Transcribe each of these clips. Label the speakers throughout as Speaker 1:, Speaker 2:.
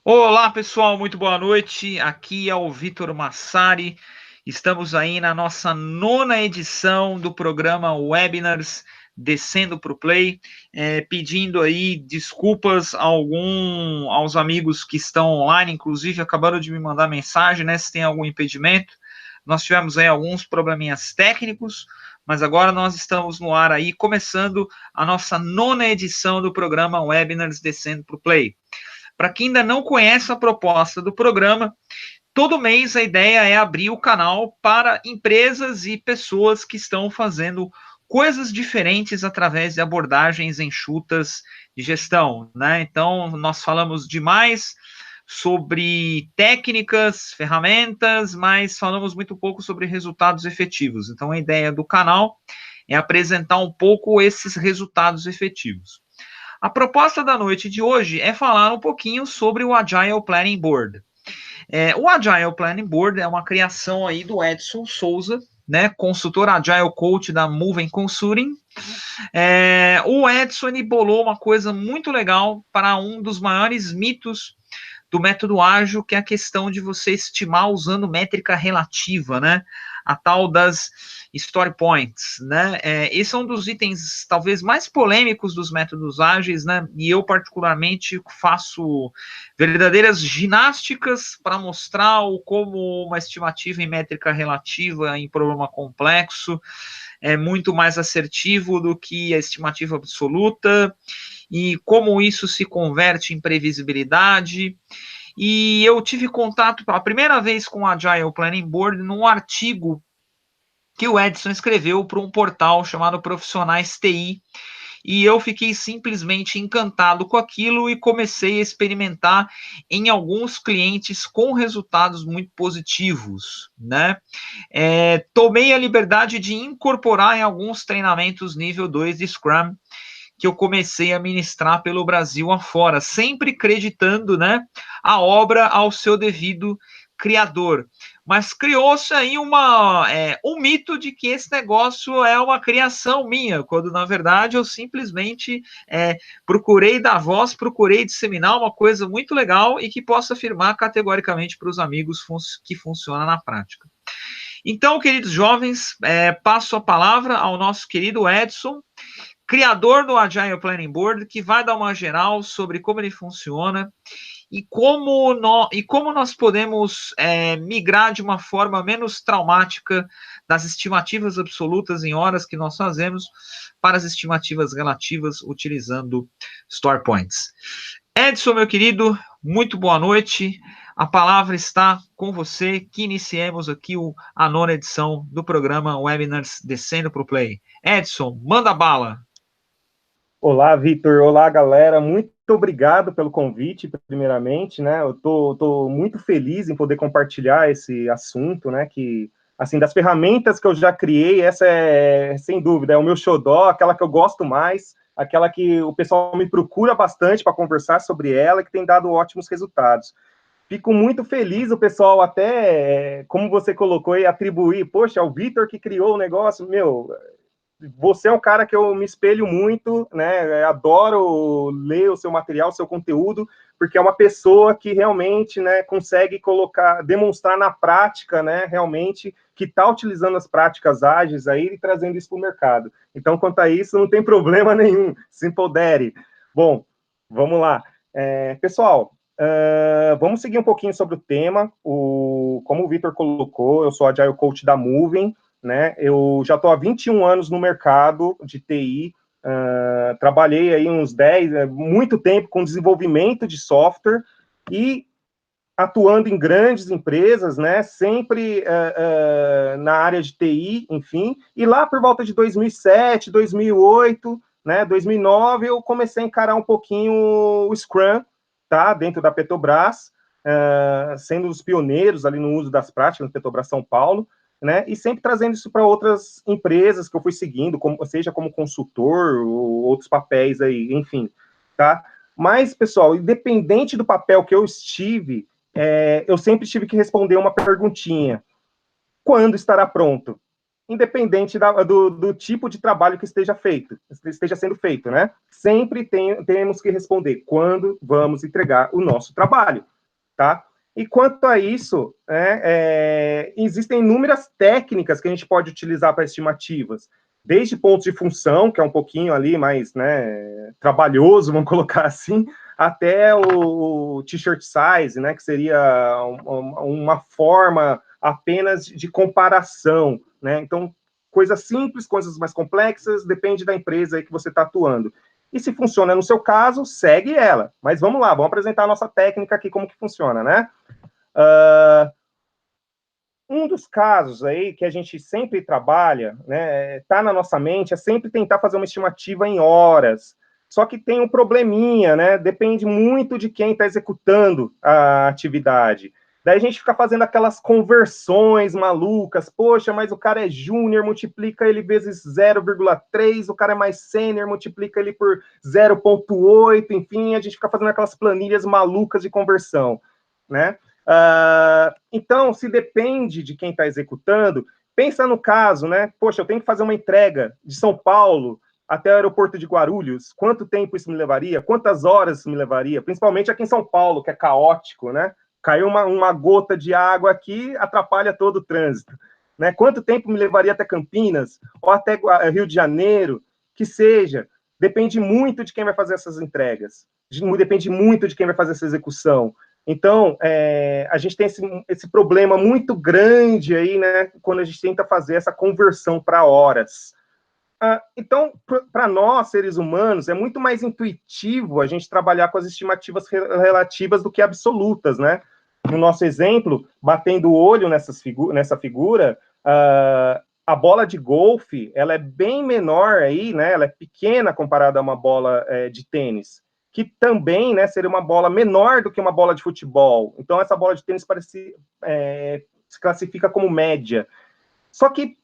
Speaker 1: Olá, pessoal, muito boa noite. Aqui é o Vitor Massari. Estamos aí na nossa nona edição do programa Webinars Descendo para o Play, pedindo aí desculpas aos amigos que estão online, inclusive acabaram de me mandar mensagem, né, se tem algum impedimento. Nós tivemos aí alguns probleminhas técnicos, mas agora nós estamos no ar aí, começando a nossa nona edição do programa Webinars Descendo para o Play. Para quem ainda não conhece a proposta do programa, todo mês a ideia é abrir o canal para empresas e pessoas que estão fazendo coisas diferentes através de abordagens enxutas de gestão, né? Então, nós falamos demais sobre técnicas, ferramentas, mas falamos muito pouco sobre resultados efetivos. Então, a ideia do canal é apresentar um pouco esses resultados efetivos. A proposta da noite de hoje é falar um pouquinho sobre o Agile Planning Board. O Agile Planning Board é uma criação aí do Edson Souza, né, consultor Agile Coach da Moving Consulting. O Edson ele bolou uma coisa muito legal para um dos maiores mitos do método ágil, que é a questão de você estimar usando métrica relativa, né? A tal das story points, né? Esse é um dos itens talvez mais polêmicos dos métodos ágeis, né? E eu particularmente faço verdadeiras ginásticas para mostrar como uma estimativa em métrica relativa em problema complexo é muito mais assertivo do que a estimativa absoluta, e como isso se converte em previsibilidade. E eu tive contato pela primeira vez com o Agile Planning Board num artigo que o Edson escreveu para um portal chamado Profissionais TI, e eu fiquei simplesmente encantado com aquilo e comecei a experimentar em alguns clientes com resultados muito positivos, né? Tomei a liberdade de incorporar em alguns treinamentos nível 2 de Scrum que eu comecei a ministrar pelo Brasil afora, sempre creditando, né, a obra ao seu devido criador. Mas criou-se aí um mito de que esse negócio é uma criação minha, quando na verdade eu simplesmente procurei dar voz, procurei disseminar uma coisa muito legal e que posso afirmar categoricamente para os amigos que funciona na prática. Então, queridos jovens, passo a palavra ao nosso querido Edson, criador do Agile Planning Board, que vai dar uma geral sobre como ele funciona e como nós podemos migrar de uma forma menos traumática das estimativas absolutas em horas que nós fazemos para as estimativas relativas utilizando Story Points. Edson, meu querido, muito boa noite. A palavra está com você, que iniciemos aqui a nona edição do programa Webinars Descendo para o Play. Edson, manda bala.
Speaker 2: Olá, Vitor. Olá, galera. Muito obrigado pelo convite, primeiramente, né? Eu tô muito feliz em poder compartilhar esse assunto, né? Que, assim, das ferramentas que eu já criei, essa sem dúvida, é o meu xodó, aquela que eu gosto mais, aquela que o pessoal me procura bastante para conversar sobre ela, que tem dado ótimos resultados. Fico muito feliz, o pessoal até, como você colocou aí, atribuir, poxa, é o Vitor que criou o negócio, meu, você é um cara que eu me espelho muito, né? Adoro ler o seu material, o seu conteúdo, porque é uma pessoa que realmente, né, consegue demonstrar na prática, né, realmente que está utilizando as práticas ágeis aí e trazendo isso para o mercado. Então, quanto a isso, não tem problema nenhum. Se empodere. Bom, vamos lá. Pessoal, vamos seguir um pouquinho sobre o tema. Como o Vitor colocou, eu sou Agile Coach da Moving, né? Eu já estou há 21 anos no mercado de TI, trabalhei aí uns 10, muito tempo com desenvolvimento de software e atuando em grandes empresas, né? Sempre na área de TI, enfim. E lá por volta de 2007, 2008, né? 2009, eu comecei a encarar um pouquinho o Scrum, tá? Dentro da Petrobras, sendo os pioneiros ali no uso das práticas na Petrobras São Paulo, né? E sempre trazendo isso para outras empresas que eu fui seguindo, seja como consultor ou outros papéis aí, enfim, tá? Mas, pessoal, independente do papel que eu estive, eu sempre tive que responder uma perguntinha: quando estará pronto? Independente do tipo de trabalho que esteja sendo feito, né? Sempre temos que responder quando vamos entregar o nosso trabalho. tá? E quanto a isso, existem inúmeras técnicas que a gente pode utilizar para estimativas, desde pontos de função, que é um pouquinho ali mais, né, trabalhoso, vamos colocar assim, até o t-shirt size, né, que seria uma forma apenas de comparação, né? Então, coisas simples, coisas mais complexas, depende da empresa aí que você está atuando. E se funciona no seu caso, segue ela. Mas vamos lá, vamos apresentar a nossa técnica aqui, como que funciona, né? Um dos casos aí que a gente sempre trabalha, né, tá na nossa mente, é sempre tentar fazer uma estimativa em horas. Só que tem um probleminha, né? Depende muito de quem está executando a atividade. Daí a gente fica fazendo aquelas conversões malucas. Poxa, mas o cara é júnior, multiplica ele vezes 0,3, o cara é mais sênior, multiplica ele por 0,8, enfim, a gente fica fazendo aquelas planilhas malucas de conversão, né? Então, se depende de quem está executando, pensa no caso, né? Poxa, eu tenho que fazer uma entrega de São Paulo até o aeroporto de Guarulhos. Quanto tempo isso me levaria? Quantas horas isso me levaria? Principalmente aqui em São Paulo, que é caótico, né? Caiu uma gota de água aqui, atrapalha todo o trânsito. Né? Quanto tempo me levaria até Campinas? Ou até Rio de Janeiro? Que seja. Depende muito de quem vai fazer essas entregas. Depende muito de quem vai fazer essa execução. Então, a gente tem esse problema muito grande aí, né, quando a gente tenta fazer essa conversão para horas. Então, para nós, seres humanos, é muito mais intuitivo a gente trabalhar com as estimativas relativas do que absolutas, né? No nosso exemplo, batendo o olho nessa figura, a bola de golfe, ela é bem menor aí, né? Ela é pequena comparada a uma bola de tênis, que também, né, seria uma bola menor do que uma bola de futebol. Então, essa bola de tênis se classifica como média. Só que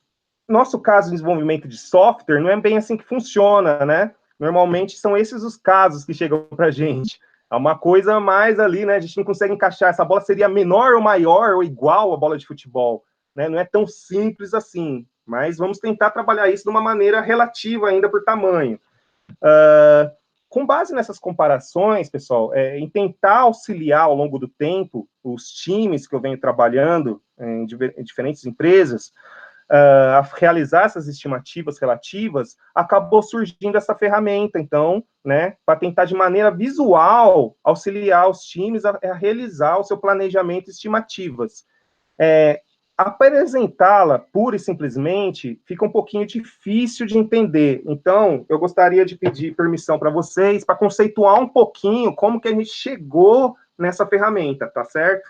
Speaker 2: nosso caso de desenvolvimento de software não é bem assim que funciona, né? Normalmente são esses os casos que chegam para a gente. É uma coisa mais ali, né? A gente não consegue encaixar. Essa bola seria menor ou maior ou igual à bola de futebol, né? Não é tão simples assim. Mas vamos tentar trabalhar isso de uma maneira relativa ainda por tamanho. Com base nessas comparações, pessoal, em tentar auxiliar ao longo do tempo os times que eu venho trabalhando em diferentes empresas, a realizar essas estimativas relativas, acabou surgindo essa ferramenta, então, né, para tentar de maneira visual auxiliar os times a realizar o seu planejamento e estimativas. Apresentá-la pura e simplesmente fica um pouquinho difícil de entender. Então, eu gostaria de pedir permissão para vocês para conceituar um pouquinho como que a gente chegou nessa ferramenta, tá certo?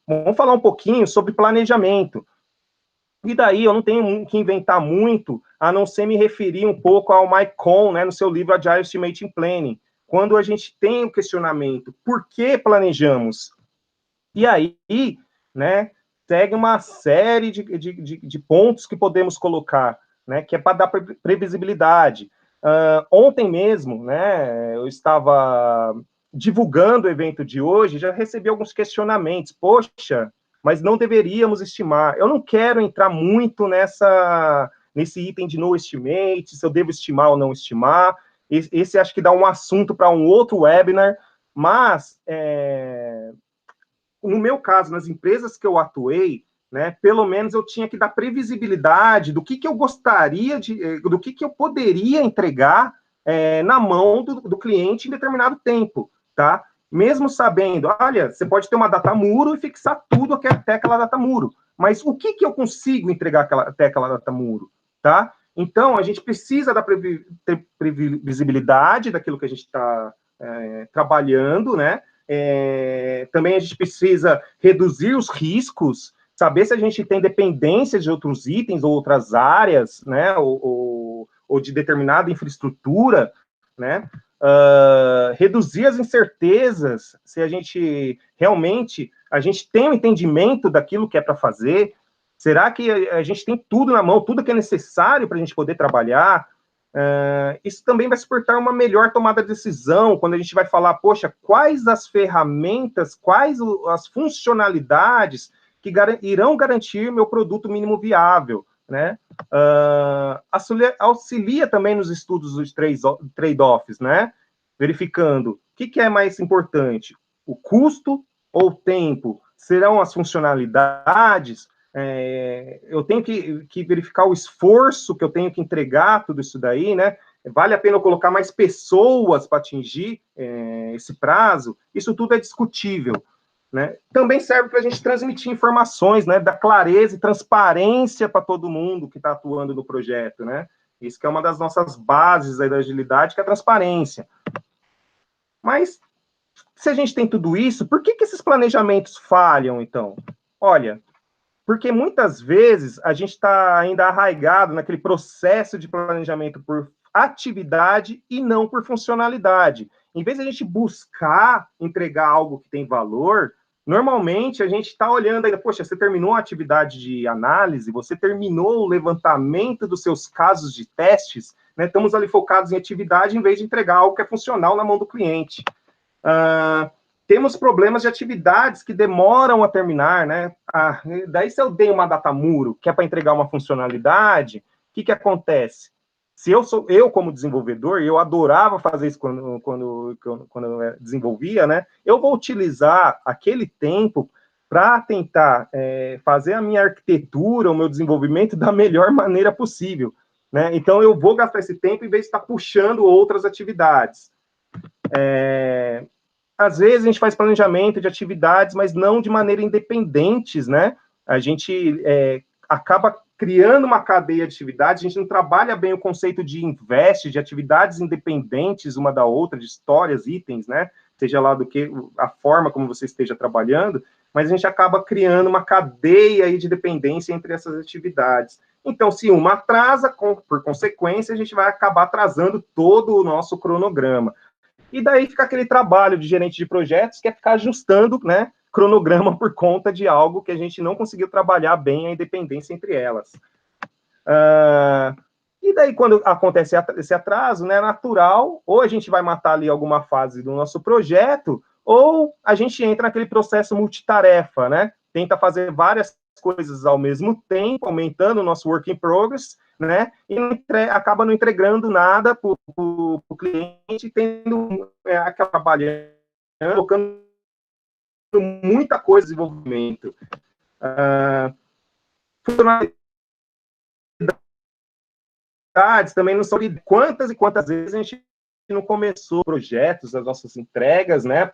Speaker 2: Vamos falar um pouquinho sobre planejamento. E daí eu não tenho que inventar muito, a não ser me referir um pouco ao Mike Cohn, né, no seu livro Agile Estimating Planning, quando a gente tem o questionamento, por que planejamos? E aí, né, segue uma série de pontos que podemos colocar, né, que é para dar previsibilidade. Ontem mesmo, né, eu estava divulgando o evento de hoje, já recebi alguns questionamentos. Poxa, mas não deveríamos estimar. Eu não quero entrar muito nesse item de no estimate, se eu devo estimar ou não estimar. Esse acho que dá um assunto para um outro webinar, mas no meu caso, nas empresas que eu atuei, né, pelo menos eu tinha que dar previsibilidade do que eu gostaria do que eu poderia entregar na mão do cliente em determinado tempo, tá? Mesmo sabendo, olha, você pode ter uma data muro e fixar tudo até aquela data muro, mas o que eu consigo entregar até aquela data muro, tá? Então, a gente precisa ter previsibilidade daquilo que a gente está trabalhando, né? Também a gente precisa reduzir os riscos, saber se a gente tem dependência de outros itens ou outras áreas, né, ou de determinada infraestrutura, né, reduzir as incertezas, se a gente realmente tem um entendimento daquilo que é para fazer, será que a gente tem tudo na mão, tudo que é necessário para a gente poder trabalhar? Isso também vai suportar uma melhor tomada de decisão, quando a gente vai falar, poxa, quais as ferramentas, quais as funcionalidades que irão garantir meu produto mínimo viável, né? Auxilia também nos estudos dos trade-offs, né? Verificando o que é mais importante, o custo ou o tempo? Serão as funcionalidades? Eu tenho que verificar o esforço que eu tenho que entregar tudo isso daí, né? Vale a pena eu colocar mais pessoas para atingir esse prazo? Isso tudo é discutível, né? Também serve para a gente transmitir informações, né? Dar clareza e transparência para todo mundo que está atuando no projeto, né? Isso que é uma das nossas bases aí da agilidade, que é a transparência. Mas, se a gente tem tudo isso, por que esses planejamentos falham, então? Olha, porque muitas vezes a gente está ainda arraigado naquele processo de planejamento por atividade e não por funcionalidade. Em vez de a gente buscar entregar algo que tem valor, normalmente a gente está olhando ainda, poxa, você terminou a atividade de análise, você terminou o levantamento dos seus casos de testes, né? Estamos ali focados em atividade em vez de entregar algo que é funcional na mão do cliente. Temos problemas de atividades que demoram a terminar, né? Daí, se eu dei uma data muro, que é para entregar uma funcionalidade, o que acontece? Se eu como desenvolvedor, e eu adorava fazer isso quando eu desenvolvia, né? Eu vou utilizar aquele tempo para tentar fazer a minha arquitetura, o meu desenvolvimento da melhor maneira possível, né? Então, eu vou gastar esse tempo em vez de estar puxando outras atividades. Às vezes a gente faz planejamento de atividades, mas não de maneira independentes, né? A gente acaba criando uma cadeia de atividades, a gente não trabalha bem o conceito de invest, de atividades independentes uma da outra, de histórias, itens, né? Seja lá do que a forma como você esteja trabalhando, mas a gente acaba criando uma cadeia aí de dependência entre essas atividades. Então, se uma atrasa, por consequência, a gente vai acabar atrasando todo o nosso cronograma. E daí fica aquele trabalho de gerente de projetos, que é ficar ajustando, né, cronograma por conta de algo que a gente não conseguiu trabalhar bem a independência entre elas. E daí, quando acontece esse atraso, né, é natural, ou a gente vai matar ali alguma fase do nosso projeto, ou a gente entra naquele processo multitarefa, né? Tenta fazer várias coisas ao mesmo tempo, aumentando o nosso work in progress, né? E acaba não entregando nada para o cliente, tendo aquela trabalhando, colocando muita coisa de desenvolvimento. Funcionalidades também não são quantas e quantas vezes a gente não começou projetos, as nossas entregas, né,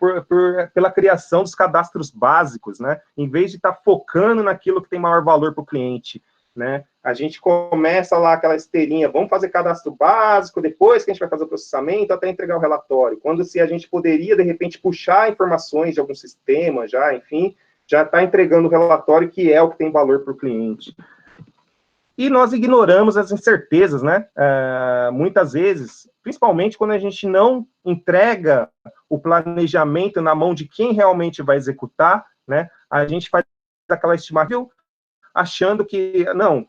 Speaker 2: pela criação dos cadastros básicos, né, em vez de estar focando naquilo que tem maior valor para o cliente, né, a gente começa lá aquela esteirinha, vamos fazer cadastro básico, depois que a gente vai fazer o processamento, até entregar o relatório, quando se a gente poderia, de repente, puxar informações de algum sistema, já, enfim, já está entregando o relatório que é o que tem valor para o cliente. E nós ignoramos as incertezas, né? Muitas vezes, principalmente quando a gente não entrega o planejamento na mão de quem realmente vai executar, né? A gente faz aquela estimativa achando que, não,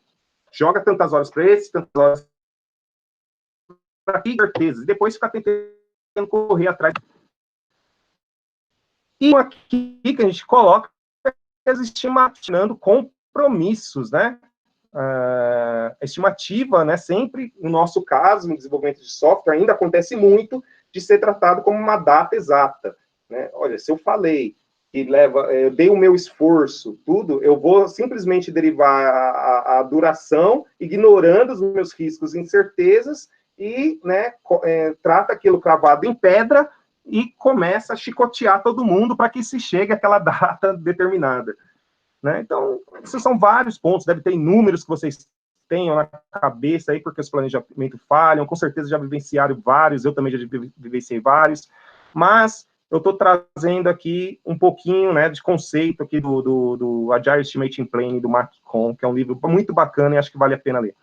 Speaker 2: joga tantas horas para esse, tantas horas para aqui, certeza, e depois fica tentando correr atrás. E aqui que a gente coloca as estimativando compromissos, né? Estimativa, né, sempre, no nosso caso, no desenvolvimento de software, ainda acontece muito de ser tratado como uma data exata, né? Olha, se eu falei que eu dei o meu esforço, tudo, eu vou simplesmente derivar a duração, ignorando os meus riscos e incertezas, e, né, trata aquilo cravado em pedra e começa a chicotear todo mundo para que se chegue àquela data determinada. Né? Então, esses são vários pontos, deve ter inúmeros que vocês tenham na cabeça aí, porque os planejamentos falham, com certeza já vivenciaram vários, eu também já vivenciei vários, mas eu estou trazendo aqui um pouquinho, né, de conceito aqui do Agile Estimating Planning, do Mark Cohn, que é um livro muito bacana e acho que vale a pena ler.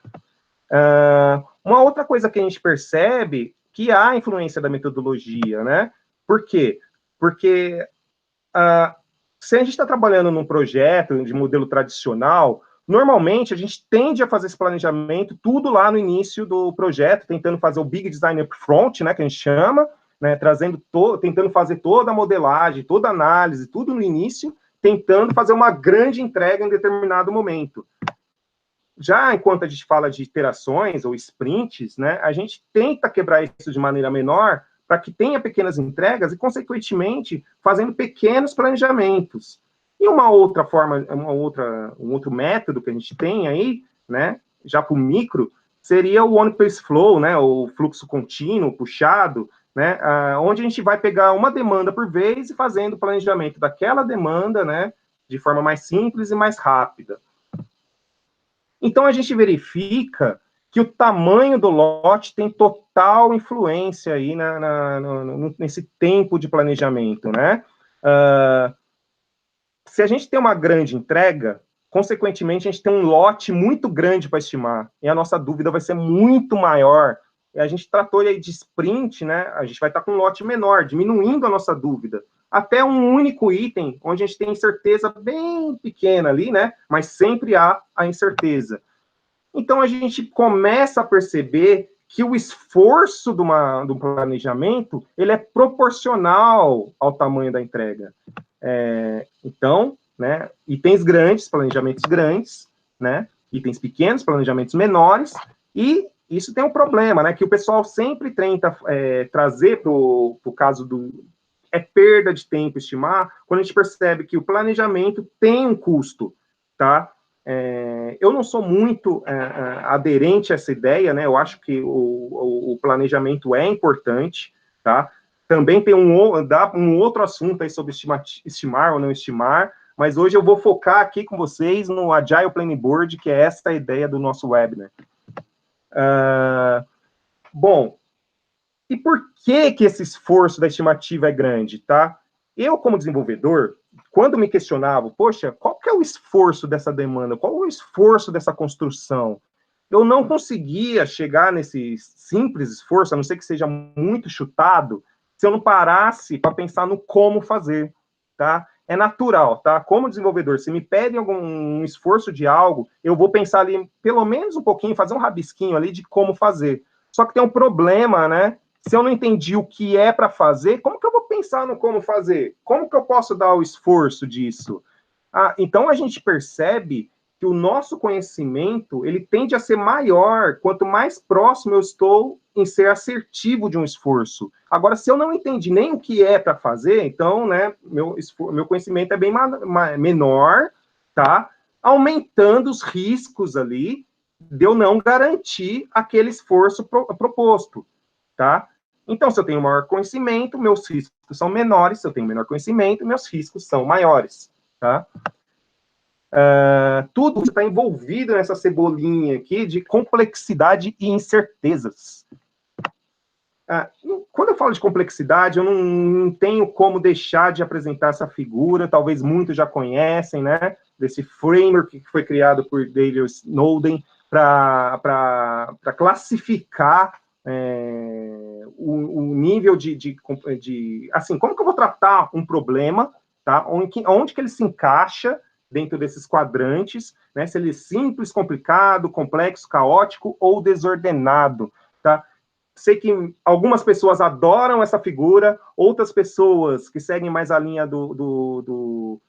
Speaker 2: Uma outra coisa que a gente percebe, que há influência da metodologia, né? Por quê? Porque se a gente está trabalhando num projeto de modelo tradicional, normalmente a gente tende a fazer esse planejamento tudo lá no início do projeto, tentando fazer o big design up front, né, que a gente chama, né, tentando fazer toda a modelagem, toda a análise, tudo no início, tentando fazer uma grande entrega em determinado momento. Já enquanto a gente fala de iterações ou sprints, né, a gente tenta quebrar isso de maneira menor para que tenha pequenas entregas e, consequentemente, fazendo pequenos planejamentos. E uma outra forma, um outro método que a gente tem aí, né, já para o micro, seria o one-pace flow, né, o fluxo contínuo, puxado, né, onde a gente vai pegar uma demanda por vez e fazendo o planejamento daquela demanda, né, de forma mais simples e mais rápida. Então, a gente verifica que o tamanho do lote tem total influência aí nesse tempo de planejamento, né? Se a gente tem uma grande entrega, consequentemente, a gente tem um lote muito grande para estimar, e a nossa dúvida vai ser muito maior. E a gente tratou aí de sprint, né? A gente vai estar com um lote menor, diminuindo a nossa dúvida, até um único item, onde a gente tem incerteza bem pequena ali, né? Mas sempre há a incerteza. Então, a gente começa a perceber que o esforço do planejamento, ele é proporcional ao tamanho da entrega. Então, né, itens grandes, planejamentos grandes, né, itens pequenos, planejamentos menores, e isso tem um problema, né, que o pessoal sempre tenta trazer para o caso perda de tempo estimar, quando a gente percebe que o planejamento tem um custo, tá? Eu não sou muito aderente a essa ideia, né? Eu acho que o planejamento é importante, tá? Também tem um outro assunto aí sobre estimar ou não estimar, mas hoje eu vou focar aqui com vocês no Agile Planning Board, que é esta a ideia do nosso webinar. Bom, e por que esse esforço da estimativa é grande, tá? Eu, como desenvolvedor, quando me questionava, poxa, qual que é o esforço dessa demanda? Qual o esforço dessa construção? Eu não conseguia chegar nesse simples esforço, a não ser que seja muito chutado, se eu não parasse para pensar no como fazer, tá? É natural, tá? Como desenvolvedor, se me pedem algum esforço de algo, eu vou pensar ali, pelo menos um pouquinho, fazer um rabisquinho ali de como fazer. Só que tem um problema, né? Se eu não entendi o que é para fazer, como que eu vou pensar no como fazer? Como que eu posso dar o esforço disso? Então a gente percebe que o nosso conhecimento, ele tende a ser maior quanto mais próximo eu estou em ser assertivo de um esforço. Agora, se eu não entendi nem o que é para fazer, então, né, meu conhecimento é bem menor, tá? Aumentando os riscos ali de eu não garantir aquele esforço proposto, tá? Então, se eu tenho maior conhecimento, meus riscos são menores. Se eu tenho menor conhecimento, meus riscos são maiores, tá? Tudo está envolvido nessa cebolinha aqui de complexidade e incertezas. Quando eu falo de complexidade, eu não tenho como deixar de apresentar essa figura, talvez muitos já conhecem, né? Desse framework que foi criado por Dale Snowden para classificar o nível assim, como que eu vou tratar um problema, tá? Onde que ele se encaixa dentro desses quadrantes, né? Se ele é simples, complicado, complexo, caótico ou desordenado, tá? Sei que algumas pessoas adoram essa figura, outras pessoas que seguem mais a linha do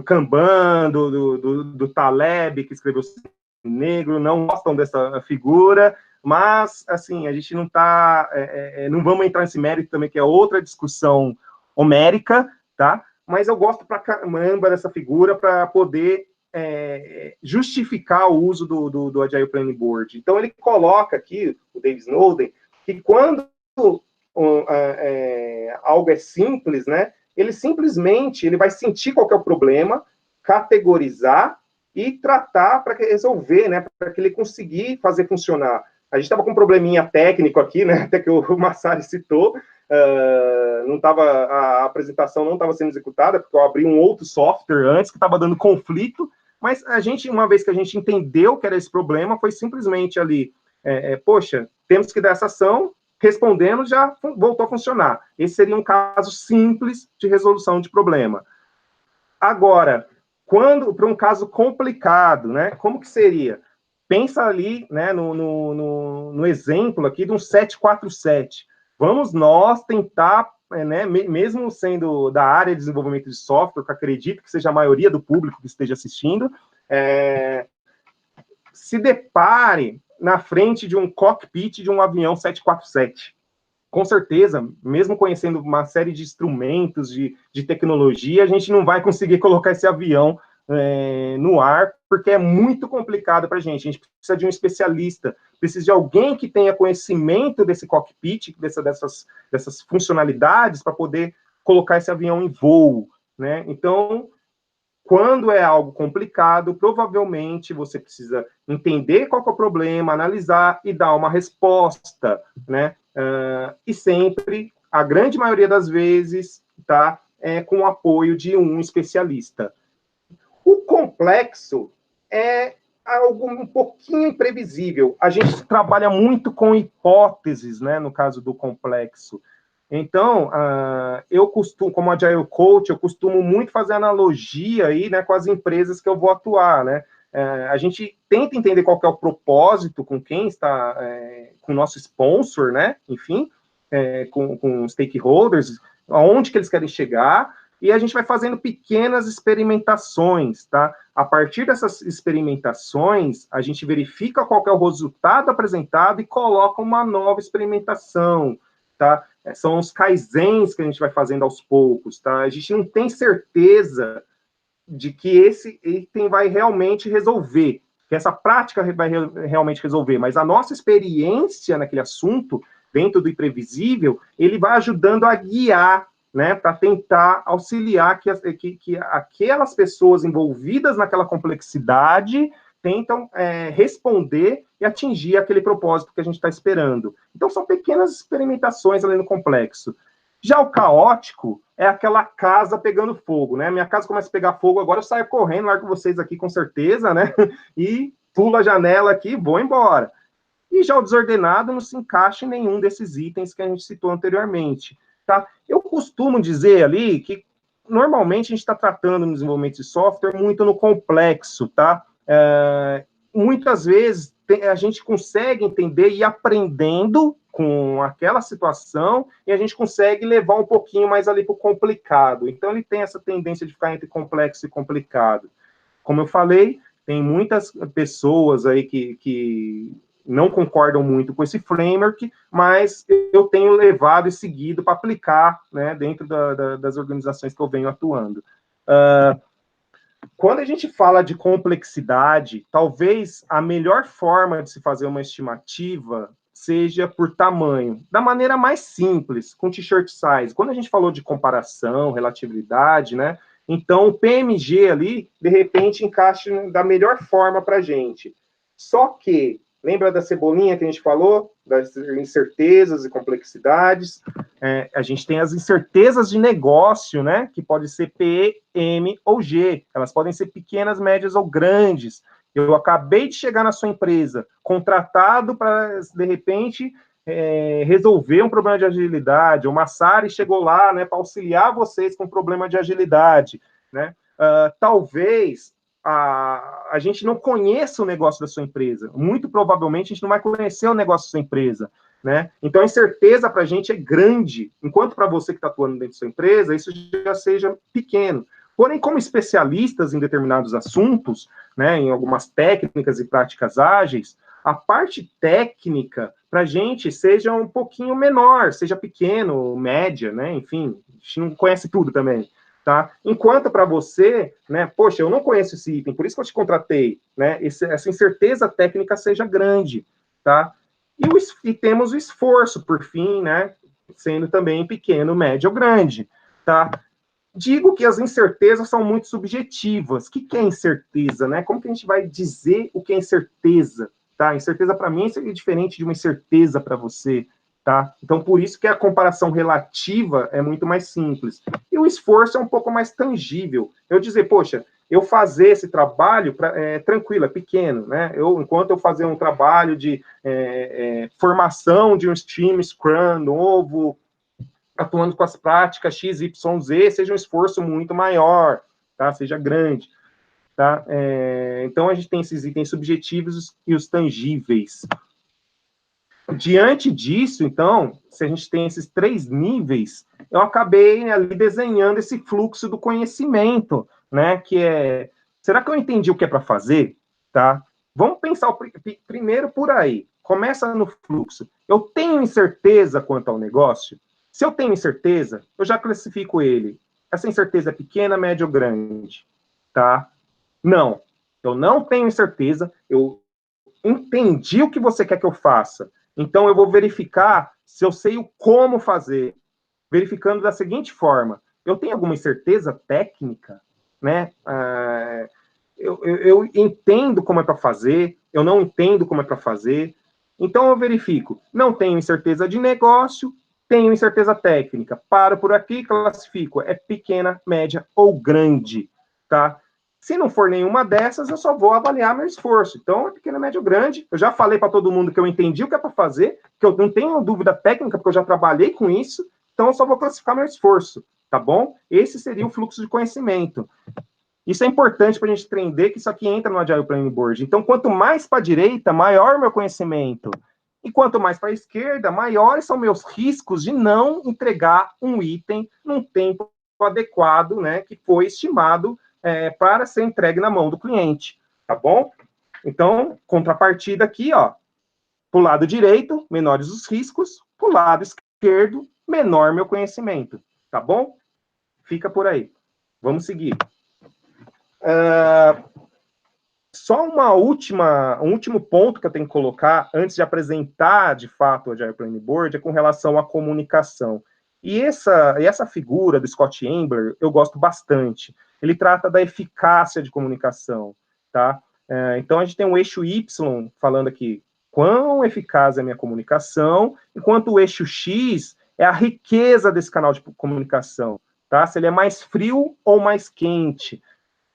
Speaker 2: Kanban, do Taleb, que escreveu Negro, não gostam dessa figura, mas, assim, a gente não está... não vamos entrar nesse mérito também, que é outra discussão homérica, tá? Mas eu gosto pra caramba dessa figura para poder justificar o uso do Agile Planning Board. Então, ele coloca aqui, o Dave Snowden, que quando algo é simples, né, ele simplesmente vai sentir qual que é o problema, categorizar e tratar para resolver, né, para que ele conseguir fazer funcionar. A gente estava com um probleminha técnico aqui, né, até que o Massari citou, a apresentação não estava sendo executada, porque eu abri um outro software antes que estava dando conflito, mas a gente, uma vez que a gente entendeu que era esse problema, foi simplesmente ali, poxa, temos que dar essa ação, respondemos, já voltou a funcionar. Esse seria um caso simples de resolução de problema. Agora, para um caso complicado, né, como que seria? Pensa ali, né, no exemplo aqui de um 747. Vamos nós tentar, né, mesmo sendo da área de desenvolvimento de software, que acredito que seja a maioria do público que esteja assistindo, se depare na frente de um cockpit de um avião 747. com certeza, mesmo conhecendo uma série de instrumentos, de tecnologia, a gente não vai conseguir colocar esse avião no ar, porque é muito complicado para a gente precisa de um especialista, precisa de alguém que tenha conhecimento desse cockpit, dessas funcionalidades, para poder colocar esse avião em voo, né? Então, quando é algo complicado, provavelmente você precisa entender qual que é o problema, analisar e dar uma resposta, né? E sempre, a grande maioria das vezes, tá? Com o apoio de um especialista. O complexo é algo um pouquinho imprevisível. A gente trabalha muito com hipóteses, né? No caso do complexo. Então, eu costumo, como Agile Coach, eu costumo muito fazer analogia aí, né, com as empresas que eu vou atuar, né? A gente tenta entender qual que é o propósito com quem está, com o nosso sponsor, né? Enfim, com stakeholders, aonde que eles querem chegar, e a gente vai fazendo pequenas experimentações, tá? A partir dessas experimentações, a gente verifica qual que é o resultado apresentado e coloca uma nova experimentação, tá? São os kaizens que a gente vai fazendo aos poucos, tá? A gente não tem certeza de que esse item vai realmente resolver, que essa prática vai realmente resolver, mas a nossa experiência naquele assunto, dentro do imprevisível, ele vai ajudando a guiar, né, para tentar auxiliar que aquelas pessoas envolvidas naquela complexidade tentam responder e atingir aquele propósito que a gente está esperando. Então, são pequenas experimentações ali no complexo. Já o caótico é aquela casa pegando fogo, né? Minha casa começa a pegar fogo, agora eu saio correndo, largo vocês aqui com certeza, né? E pulo a janela aqui e vou embora. E já o desordenado não se encaixa em nenhum desses itens que a gente citou anteriormente, tá? Eu costumo dizer ali que, normalmente, a gente está tratando no desenvolvimento de software muito no complexo, tá? Muitas vezes, a gente consegue entender e ir aprendendo com aquela situação, e a gente consegue levar um pouquinho mais ali para o complicado. Então, ele tem essa tendência de ficar entre complexo e complicado. Como eu falei, tem muitas pessoas aí que não concordam muito com esse framework, mas eu tenho levado e seguido para aplicar, né, dentro das organizações que eu venho atuando. Quando a gente fala de complexidade, talvez a melhor forma de se fazer uma estimativa seja por tamanho, da maneira mais simples, com t-shirt size. Quando a gente falou de comparação, relatividade, né? Então, o PMG ali, de repente, encaixa da melhor forma para a gente. Só que, lembra da cebolinha que a gente falou? Das incertezas e complexidades. A gente tem as incertezas de negócio, né? Que pode ser P, M ou G. Elas podem ser pequenas, médias ou grandes. Eu acabei de chegar na sua empresa, contratado para, de repente, resolver um problema de agilidade. O Massari chegou lá, né, para auxiliar vocês com um problema de agilidade, né? Talvez a gente não conheça o negócio da sua empresa. Muito provavelmente a gente não vai conhecer o negócio da sua empresa, né? Então a incerteza para a gente é grande, enquanto para você que está atuando dentro da sua empresa, isso já seja pequeno. Porém, como especialistas em determinados assuntos, né, em algumas técnicas e práticas ágeis, a parte técnica para a gente seja um pouquinho menor, seja pequeno, média, né? Enfim, a gente não conhece tudo também. Tá? Enquanto para você, né, poxa, eu não conheço esse item, por isso que eu te contratei, né, essa incerteza técnica seja grande, tá? E temos o esforço, por fim, né, sendo também pequeno, médio ou grande, tá? Digo que as incertezas são muito subjetivas. O que é incerteza, né? Como que a gente vai dizer o que é incerteza, tá? Incerteza para mim é diferente de uma incerteza para você, tá? Então, por isso que a comparação relativa é muito mais simples. E o esforço é um pouco mais tangível. Eu dizer, poxa, eu fazer esse trabalho tranquilo, é pequeno, né? Enquanto eu fazer um trabalho de formação de um time Scrum novo, atuando com as práticas X, Y, Z, seja um esforço muito maior, tá? Seja grande, tá? Então, a gente tem esses itens subjetivos e os tangíveis. Diante disso, então, se a gente tem esses 3 níveis, eu acabei ali desenhando esse fluxo do conhecimento, né? Que será que eu entendi o que é para fazer? Tá? Vamos pensar primeiro por aí. começa no fluxo. Eu tenho incerteza quanto ao negócio? Se eu tenho incerteza, eu já classifico ele. Essa incerteza é pequena, média ou grande? Tá? Não. Eu não tenho incerteza, eu entendi o que você quer que eu faça. Então, eu vou verificar se eu sei o como fazer. Verificando da seguinte forma: eu tenho alguma incerteza técnica, né? Eu entendo como é para fazer, eu não entendo como é para fazer. Então, eu verifico. Não tenho incerteza de negócio, tenho incerteza técnica. Paro por aqui, classifico. É pequena, média ou grande, tá? Se não for nenhuma dessas, eu só vou avaliar meu esforço. Então, é pequena, média ou grande. Eu já falei para todo mundo que eu entendi o que é para fazer, que eu não tenho dúvida técnica, porque eu já trabalhei com isso. Então, eu só vou classificar meu esforço, tá bom? Esse seria o fluxo de conhecimento. Isso é importante para a gente entender que isso aqui entra no Agile Planning Board. Então, quanto mais para a direita, maior meu conhecimento. E quanto mais para a esquerda, maiores são meus riscos de não entregar um item num tempo adequado, né, que foi estimado para ser entregue na mão do cliente, tá bom? Então, contrapartida aqui, ó, para o lado direito, menores os riscos, para o lado esquerdo, menor meu conhecimento, tá bom? Fica por aí. Vamos seguir. Só um último ponto que eu tenho que colocar antes de apresentar, de fato, o Agile Planning Board é com relação à comunicação. E essa figura do Scott Ambler, eu gosto bastante. Ele trata da eficácia de comunicação, tá? Então, a gente tem um eixo Y falando aqui, quão eficaz é a minha comunicação, enquanto o eixo X é a riqueza desse canal de comunicação, tá? Se ele é mais frio ou mais quente.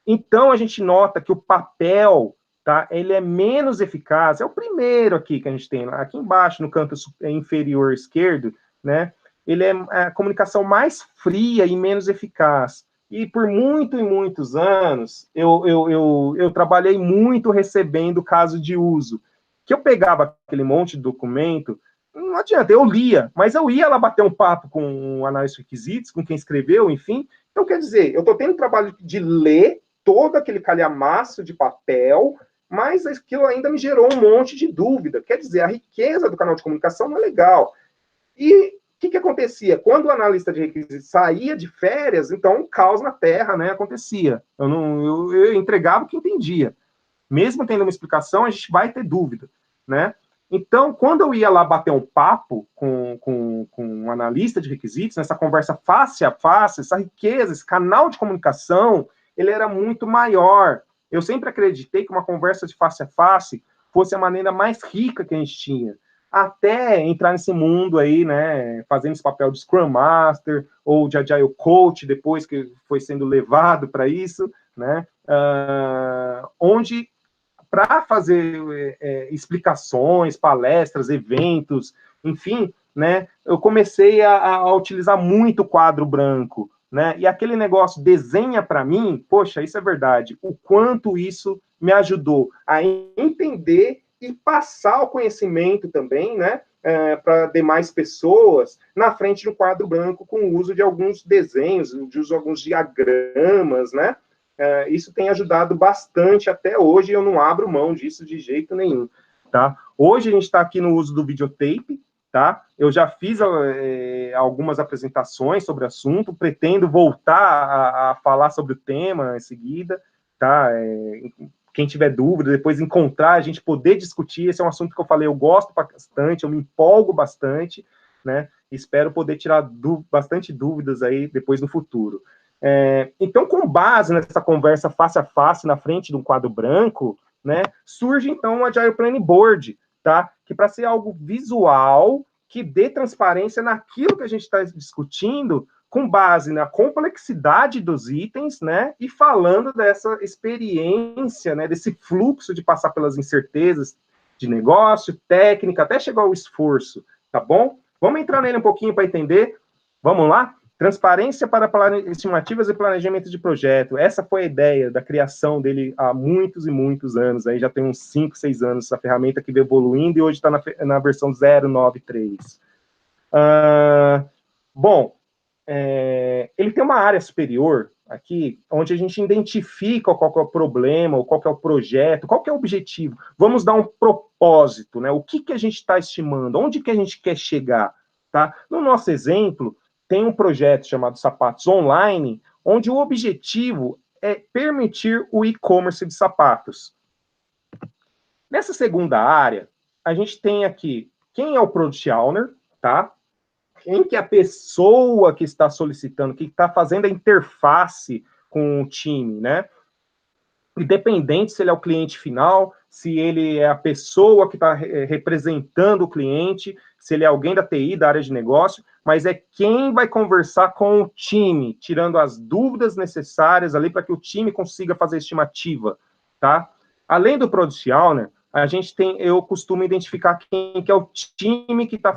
Speaker 2: Então, a gente nota que o papel, tá, ele é menos eficaz. É o primeiro aqui que a gente tem, aqui embaixo, no canto inferior esquerdo, né? Ele é a comunicação mais fria e menos eficaz. E por muitos anos, eu trabalhei muito recebendo caso de uso. Que eu pegava aquele monte de documento, não adianta, eu lia, mas eu ia lá bater um papo com o analista de requisitos, com quem escreveu, enfim. Então, quer dizer, eu estou tendo o trabalho de ler todo aquele calhamaço de papel, mas aquilo ainda me gerou um monte de dúvida. Quer dizer, a riqueza do canal de comunicação não é legal. E o que acontecia? Quando o analista de requisitos saía de férias, então um caos na terra, né, acontecia. Eu entregava o que entendia. Mesmo tendo uma explicação, a gente vai ter dúvida, né? Então, quando eu ia lá bater um papo com um analista de requisitos, nessa conversa face a face, essa riqueza, esse canal de comunicação, ele era muito maior. Eu sempre acreditei que uma conversa de face a face fosse a maneira mais rica que a gente tinha. Até entrar nesse mundo aí, né, fazendo esse papel de Scrum Master ou de Agile Coach, depois que foi sendo levado para isso, né, onde para fazer explicações, palestras, eventos, enfim, né, eu comecei a utilizar muito o quadro branco, né, e aquele negócio desenha para mim, poxa, isso é verdade, o quanto isso me ajudou a entender e passar o conhecimento também, né, para demais pessoas, na frente do quadro branco, com o uso de alguns desenhos, de uso de alguns diagramas, né, isso tem ajudado bastante até hoje, eu não abro mão disso de jeito nenhum, tá? Hoje a gente está aqui no uso do videotape, tá? Eu já fiz algumas apresentações sobre o assunto, pretendo voltar a falar sobre o tema em seguida, tá? Quem tiver dúvida, depois encontrar, a gente poder discutir, esse é um assunto que eu falei, eu gosto bastante, eu me empolgo bastante, né? Espero poder tirar bastante dúvidas aí depois no futuro. Então, com base nessa conversa face a face na frente de um quadro branco, né, surge então o Agile Planning Board, tá? Que para ser algo visual, que dê transparência naquilo que a gente está discutindo, com base na complexidade dos itens, né, e falando dessa experiência, né, desse fluxo de passar pelas incertezas de negócio, técnica, até chegar ao esforço, tá bom? Vamos entrar nele um pouquinho para entender. Vamos lá? Transparência para estimativas e planejamento de projeto. Essa foi a ideia da criação dele há muitos e muitos anos. Aí já tem uns 5, 6 anos essa ferramenta que veio evoluindo e hoje está na versão 093. Bom, ele tem uma área superior, aqui, onde a gente identifica qual que é o problema, ou qual que é o projeto, qual que é o objetivo. Vamos dar um propósito, né? O que a gente está estimando, onde que a gente quer chegar, tá? No nosso exemplo, tem um projeto chamado Sapatos Online, onde o objetivo é permitir o e-commerce de sapatos. Nessa segunda área, a gente tem aqui quem é o Product Owner, tá? Quem que é a pessoa que está solicitando, que está fazendo a interface com o time, né? Independente se ele é o cliente final, se ele é a pessoa que está representando o cliente, se ele é alguém da TI, da área de negócio, mas é quem vai conversar com o time, tirando as dúvidas necessárias ali para que o time consiga fazer a estimativa, tá? Além do Product Owner, a gente tem, eu costumo identificar quem que é o time que está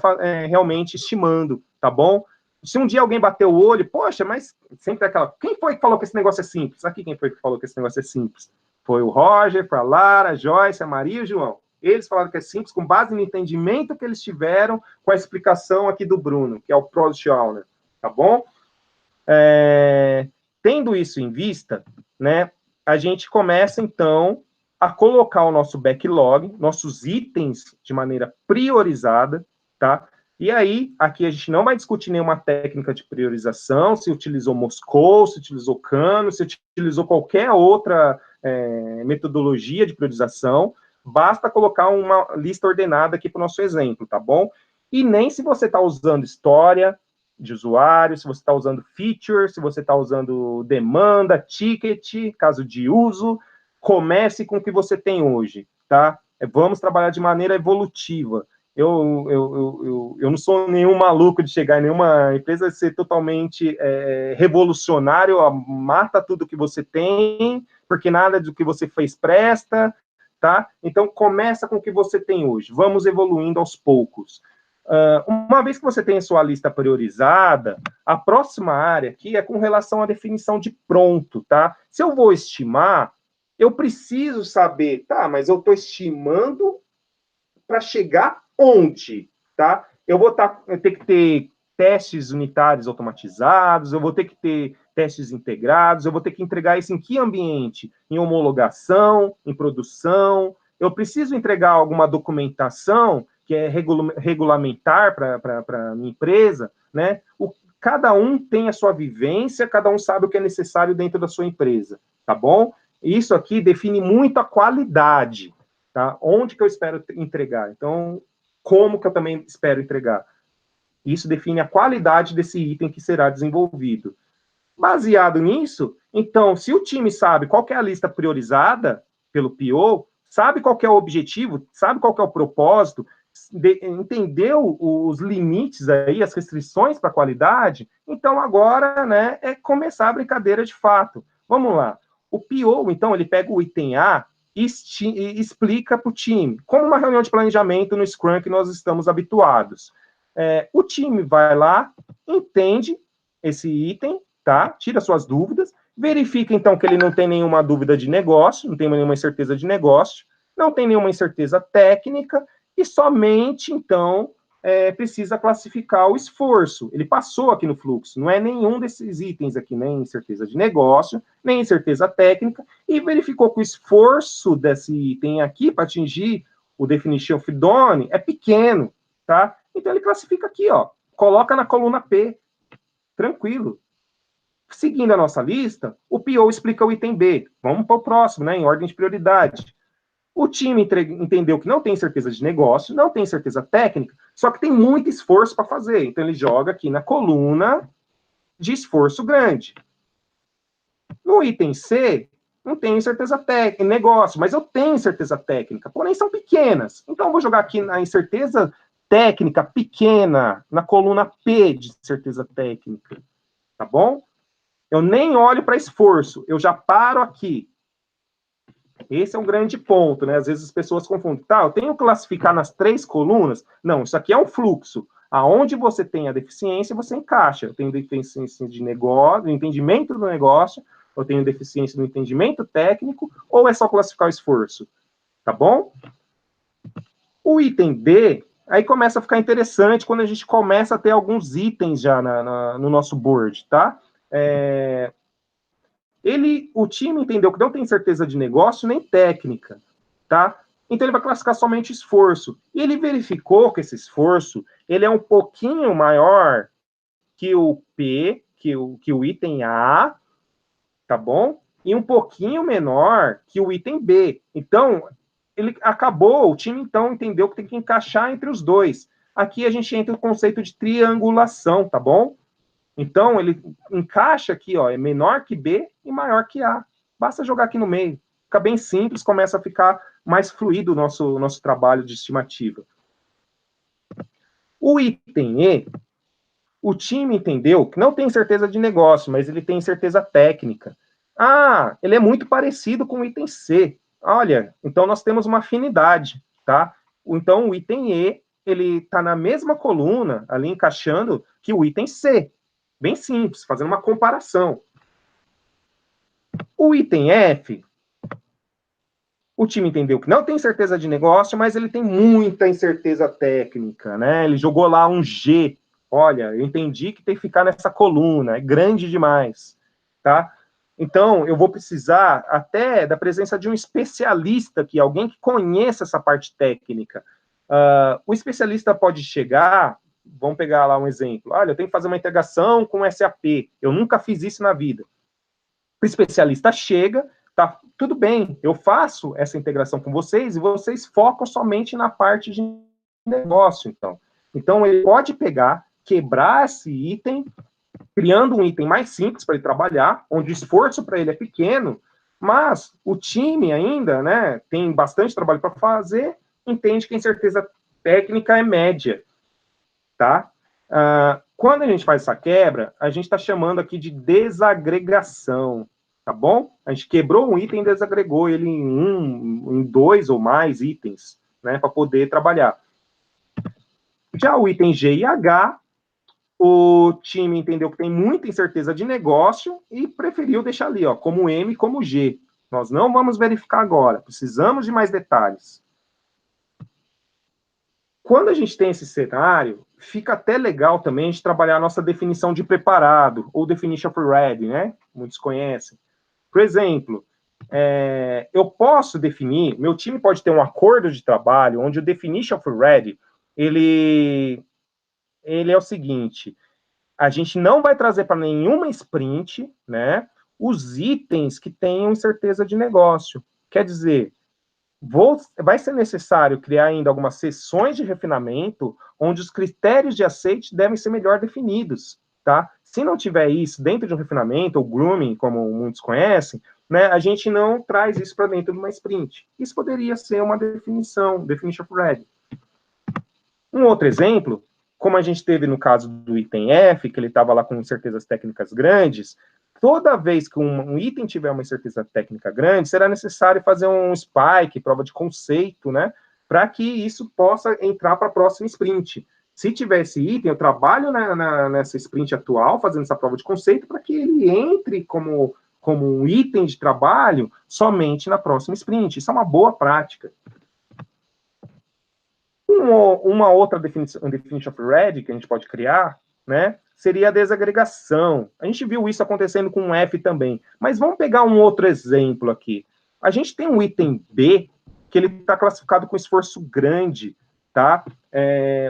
Speaker 2: realmente estimando, tá bom? Se um dia alguém bater o olho, poxa, mas sempre aquela. Quem foi que falou que esse negócio é simples? Aqui quem foi que falou que esse negócio é simples? Foi o Roger, foi a Lara, a Joyce, a Maria e o João. Eles falaram que é simples com base no entendimento que eles tiveram com a explicação aqui do Bruno, que é o Product Owner, tá bom? Tendo isso em vista, né, a gente começa, então, a colocar o nosso backlog, nossos itens de maneira priorizada, tá? E aí, aqui a gente não vai discutir nenhuma técnica de priorização, se utilizou Moscou, se utilizou Kano, se utilizou qualquer outra metodologia de priorização, basta colocar uma lista ordenada aqui para o nosso exemplo, tá bom? E nem se você está usando história de usuário, se você está usando feature, se você está usando demanda, ticket, caso de uso, comece com o que você tem hoje, tá? Vamos trabalhar de maneira evolutiva. Eu não sou nenhum maluco de chegar em nenhuma empresa e ser totalmente revolucionário, ó, mata tudo que você tem, porque nada do que você fez presta, tá? Então, começa com o que você tem hoje. Vamos evoluindo aos poucos. Uma vez que você tem a sua lista priorizada, a próxima área aqui é com relação à definição de pronto, tá? Se eu vou estimar, eu preciso saber, tá, mas eu estou estimando para chegar onde, tá? Eu vou ter que ter testes unitários automatizados, eu vou ter que ter testes integrados, eu vou ter que entregar isso em que ambiente? Em homologação, em produção, eu preciso entregar alguma documentação que é regulamentar para a minha empresa, né? Cada um tem a sua vivência, cada um sabe o que é necessário dentro da sua empresa, tá bom? Isso aqui define muito a qualidade, tá? Onde que eu espero entregar? Então, como que eu também espero entregar? Isso define a qualidade desse item que será desenvolvido. Baseado nisso, então, se o time sabe qual que é a lista priorizada pelo PO, sabe qual que é o objetivo, sabe qual que é o propósito, entendeu os limites aí, as restrições para a qualidade, então agora, né, é começar a brincadeira de fato. Vamos lá. O PO, então, ele pega o item A e explica para o time, como uma reunião de planejamento no Scrum que nós estamos habituados. O time vai lá, entende esse item, tá? Tira suas dúvidas, verifica, então, que ele não tem nenhuma dúvida de negócio, não tem nenhuma incerteza de negócio, não tem nenhuma incerteza técnica, e somente, então, precisa classificar o esforço. Ele passou aqui no fluxo, não é nenhum desses itens aqui, nem incerteza de negócio, nem incerteza técnica, e verificou que o esforço desse item aqui para atingir o definition of done é pequeno, tá? Então ele classifica aqui, ó, coloca na coluna P, tranquilo. Seguindo a nossa lista, o PO explica o item B. Vamos para o próximo, né, em ordem de prioridade. O time entendeu que não tem certeza de negócio, não tem certeza técnica, só que tem muito esforço para fazer. Então, ele joga aqui na coluna de esforço grande. No item C, não tenho certeza técnica, negócio, mas eu tenho certeza técnica, porém são pequenas. Então, eu vou jogar aqui na incerteza técnica pequena, na coluna P de certeza técnica. Tá bom? Eu nem olho para esforço, eu já paro aqui. Esse é um grande ponto, né? Às vezes as pessoas confundem. Tá, eu tenho que classificar nas 3 colunas? Não, isso aqui é um fluxo. Aonde você tem a deficiência, você encaixa. Eu tenho deficiência de negócio, do entendimento do negócio, eu tenho deficiência no entendimento técnico, ou é só classificar o esforço? Tá bom? O item D, aí começa a ficar interessante quando a gente começa a ter alguns itens já no nosso board, tá? O time entendeu que não tem certeza de negócio nem técnica, tá? Então ele vai classificar somente esforço. E ele verificou que esse esforço, ele é um pouquinho maior que o P, que o item A, tá bom? E um pouquinho menor que o item B. Então, o time então entendeu que tem que encaixar entre os dois. Aqui a gente entra no conceito de triangulação, tá bom? Então, ele encaixa aqui, ó, é menor que B e maior que A. Basta jogar aqui no meio. Fica bem simples, começa a ficar mais fluido o nosso trabalho de estimativa. O item E, o time entendeu que não tem certeza de negócio, mas ele tem certeza técnica. Ah, ele é muito parecido com o item C. Olha, então nós temos uma afinidade, tá? Então o item E, ele está na mesma coluna, ali encaixando, que o item C. Bem simples, fazendo uma comparação. O item F, o time entendeu que não tem certeza de negócio, mas ele tem muita incerteza técnica, né? Ele jogou lá um G. Olha, eu entendi que tem que ficar nessa coluna, é grande demais, tá? Então, eu vou precisar até da presença de um especialista aqui, alguém que conheça essa parte técnica. O especialista pode chegar, vamos pegar lá um exemplo. Olha, eu tenho que fazer uma integração com SAP. Eu nunca fiz isso na vida. O especialista chega, tá, tudo bem, eu faço essa integração com vocês e vocês focam somente na parte de negócio, então. Então, ele pode pegar, quebrar esse item, criando um item mais simples para ele trabalhar, onde o esforço para ele é pequeno, mas o time ainda, né, tem bastante trabalho para fazer, entende que a incerteza técnica é média, tá? Quando a gente faz essa quebra, a gente está chamando aqui de desagregação, tá bom? A gente quebrou um item e desagregou ele em 2 ou mais itens, né, para poder trabalhar. Já o item G e H, o time entendeu que tem muita incerteza de negócio e preferiu deixar ali, ó, como M e como G. Nós não vamos verificar agora, precisamos de mais detalhes. Quando a gente tem esse cenário, fica até legal também a gente trabalhar a nossa definição de preparado, ou definition of ready, né? Muitos conhecem. Por exemplo, eu posso definir, meu time pode ter um acordo de trabalho onde o definition of ready, ele é o seguinte, a gente não vai trazer para nenhuma sprint, né, os itens que tenham incerteza de negócio. Quer dizer, vai ser necessário criar ainda algumas sessões de refinamento onde os critérios de aceite devem ser melhor definidos, tá? Se não tiver isso dentro de um refinamento, ou grooming, como muitos conhecem, né, a gente não traz isso para dentro de uma sprint. Isso poderia ser uma definition of ready. Um outro exemplo, como a gente teve no caso do item F, que ele estava lá com incertezas técnicas grandes, toda vez que um item tiver uma incerteza técnica grande, será necessário fazer um spike, prova de conceito, né, para que isso possa entrar para a próxima sprint. Se tiver esse item, eu trabalho nessa sprint atual, fazendo essa prova de conceito, para que ele entre como um item de trabalho somente na próxima sprint. Isso é uma boa prática. Uma outra definition of ready que a gente pode criar, né, seria a desagregação. A gente viu isso acontecendo com um F também. Mas vamos pegar um outro exemplo aqui. A gente tem um item B que ele está classificado com esforço grande, tá?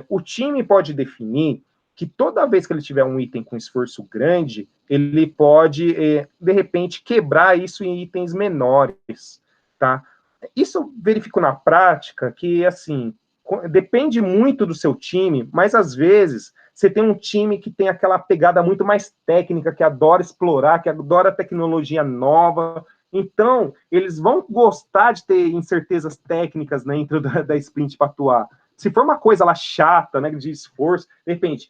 Speaker 2: O time pode definir que toda vez que ele tiver um item com esforço grande, ele pode, de repente, quebrar isso em itens menores, tá? Isso verifico na prática que, assim, depende muito do seu time, mas às vezes você tem um time que tem aquela pegada muito mais técnica, que adora explorar, que adora tecnologia nova. Então, eles vão gostar de ter incertezas técnicas dentro da sprint para atuar. Se for uma coisa lá chata, né, de esforço, de repente,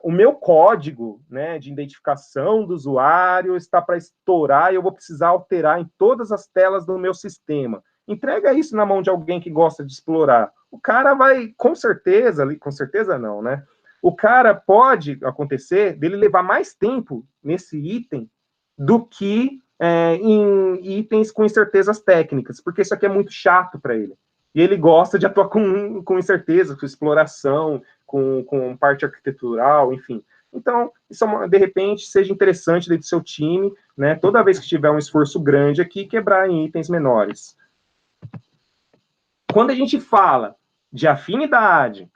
Speaker 2: o meu código, né, de identificação do usuário está para estourar e eu vou precisar alterar em todas as telas do meu sistema. Entrega isso na mão de alguém que gosta de explorar. O cara vai, com certeza não, né? O cara pode acontecer dele levar mais tempo nesse item do que em itens com incertezas técnicas, porque isso aqui é muito chato para ele. E ele gosta de atuar com incerteza, com exploração, com parte arquitetural, enfim. Então, isso, de repente, seja interessante dentro do seu time, né? Toda vez que tiver um esforço grande aqui, quebrar em itens menores. Quando a gente fala de afinidade,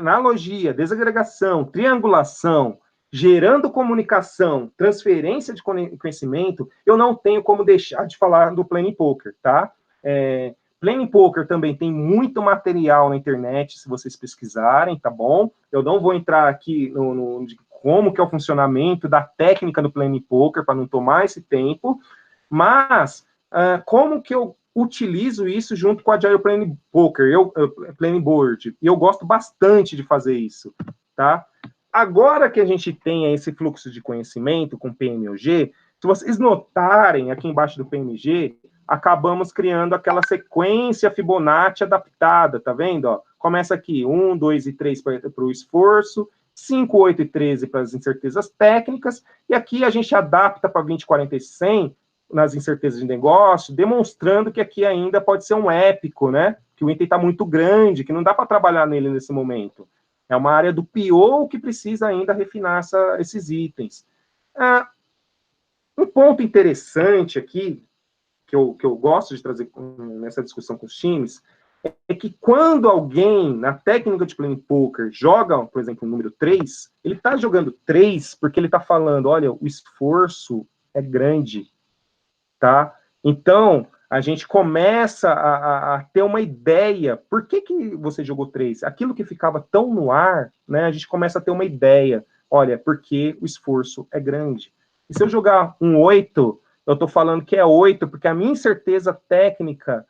Speaker 2: analogia, desagregação, triangulação, gerando comunicação, transferência de conhecimento, eu não tenho como deixar de falar do Planning Poker, tá? Planning Poker também tem muito material na internet, se vocês pesquisarem, tá bom? Eu não vou entrar aqui de como que é o funcionamento da técnica do Planning Poker, para não tomar esse tempo, mas como que eu utilizo isso junto com a Agile Planning Poker, Planning Board, e eu gosto bastante de fazer isso, tá? Agora que a gente tem esse fluxo de conhecimento com PMOG, se vocês notarem aqui embaixo do PMG, acabamos criando aquela sequência Fibonacci adaptada, tá vendo? Ó, começa aqui, 1, 2 e 3 para o esforço, 5, 8 e 13 para as incertezas técnicas, e aqui a gente adapta para 20, 40 e 100 nas incertezas de negócio, demonstrando que aqui ainda pode ser um épico, né? Que o item está muito grande, que não dá para trabalhar nele nesse momento. É uma área do PO que precisa ainda refinar esses itens. Um ponto interessante aqui, que eu gosto de trazer nessa discussão com os times, é que quando alguém, na técnica de Planning Poker, joga, por exemplo, o número 3, ele está jogando 3 porque ele está falando, olha, o esforço é grande, tá? Então, a gente começa a ter uma ideia. Por que você jogou 3? Aquilo que ficava tão no ar, né? A gente começa a ter uma ideia. Olha, porque o esforço é grande. E se eu jogar um 8, eu estou falando que é 8, porque a minha incerteza técnica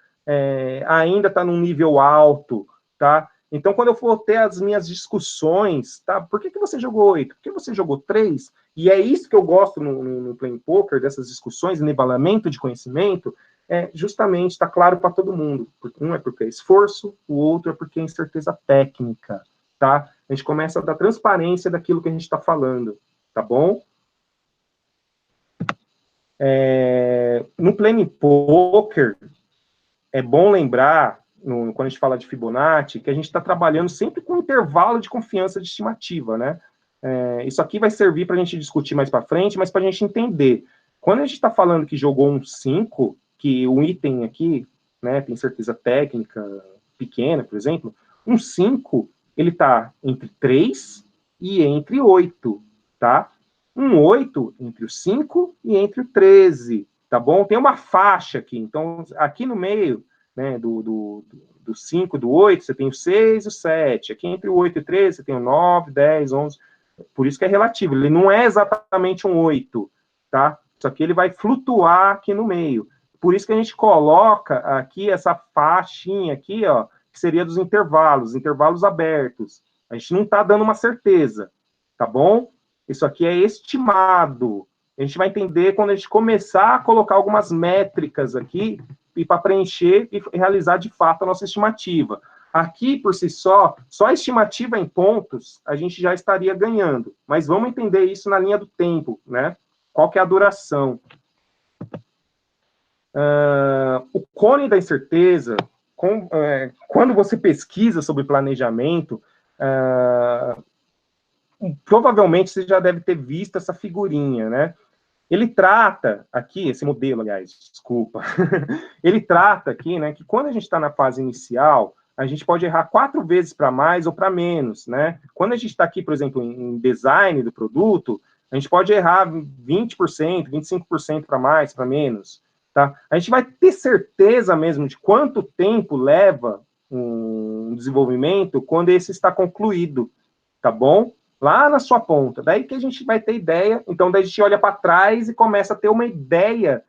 Speaker 2: ainda está num nível alto, tá? Então, quando eu for ter as minhas discussões, tá? Por que você jogou 8? Por que você jogou 3? E é isso que eu gosto no Planning Poker, dessas discussões, nivelamento de conhecimento, justamente está claro para todo mundo. Um é porque é esforço, o outro é porque é incerteza técnica, tá? A gente começa a dar transparência daquilo que a gente está falando, tá bom? No Planning Poker, é bom lembrar, quando a gente fala de Fibonacci, que a gente está trabalhando sempre com intervalo de confiança de estimativa, né? Isso aqui vai servir para a gente discutir mais para frente, mas para a gente entender. Quando a gente está falando que jogou um 5, que o item aqui, né, tem certeza técnica pequena, por exemplo, um 5, ele está entre 3 e entre 8, tá? Um 8 entre o 5 e entre o 13, tá bom? Tem uma faixa aqui, então aqui no meio, né, do 5, do 8, você tem o 6 e o 7. Aqui entre o 8 e o 13, você tem o 9, 10, 11. Por isso que é relativo. Ele não é exatamente um 8, tá? Só que ele vai flutuar aqui no meio. Por isso que a gente coloca aqui essa faixinha aqui, ó, que seria dos intervalos abertos. A gente não está dando uma certeza, tá bom? Isso aqui é estimado. A gente vai entender quando a gente começar a colocar algumas métricas aqui e para preencher e realizar de fato a nossa estimativa. Aqui, por si só a estimativa em pontos, a gente já estaria ganhando. Mas vamos entender isso na linha do tempo, né? Qual que é a duração? O cone da incerteza, quando você pesquisa sobre planejamento, provavelmente você já deve ter visto essa figurinha, né? Ele trata aqui, esse modelo, aliás, desculpa, ele trata aqui, né, que quando a gente está na fase inicial, a gente pode errar 4 vezes para mais ou para menos, né? Quando a gente está aqui, por exemplo, em design do produto, a gente pode errar 20%, 25% para mais, para menos, tá? A gente vai ter certeza mesmo de quanto tempo leva um desenvolvimento quando esse está concluído, tá bom? Lá na sua ponta. Daí que a gente vai ter ideia. Então, daí a gente olha para trás e começa a ter uma ideia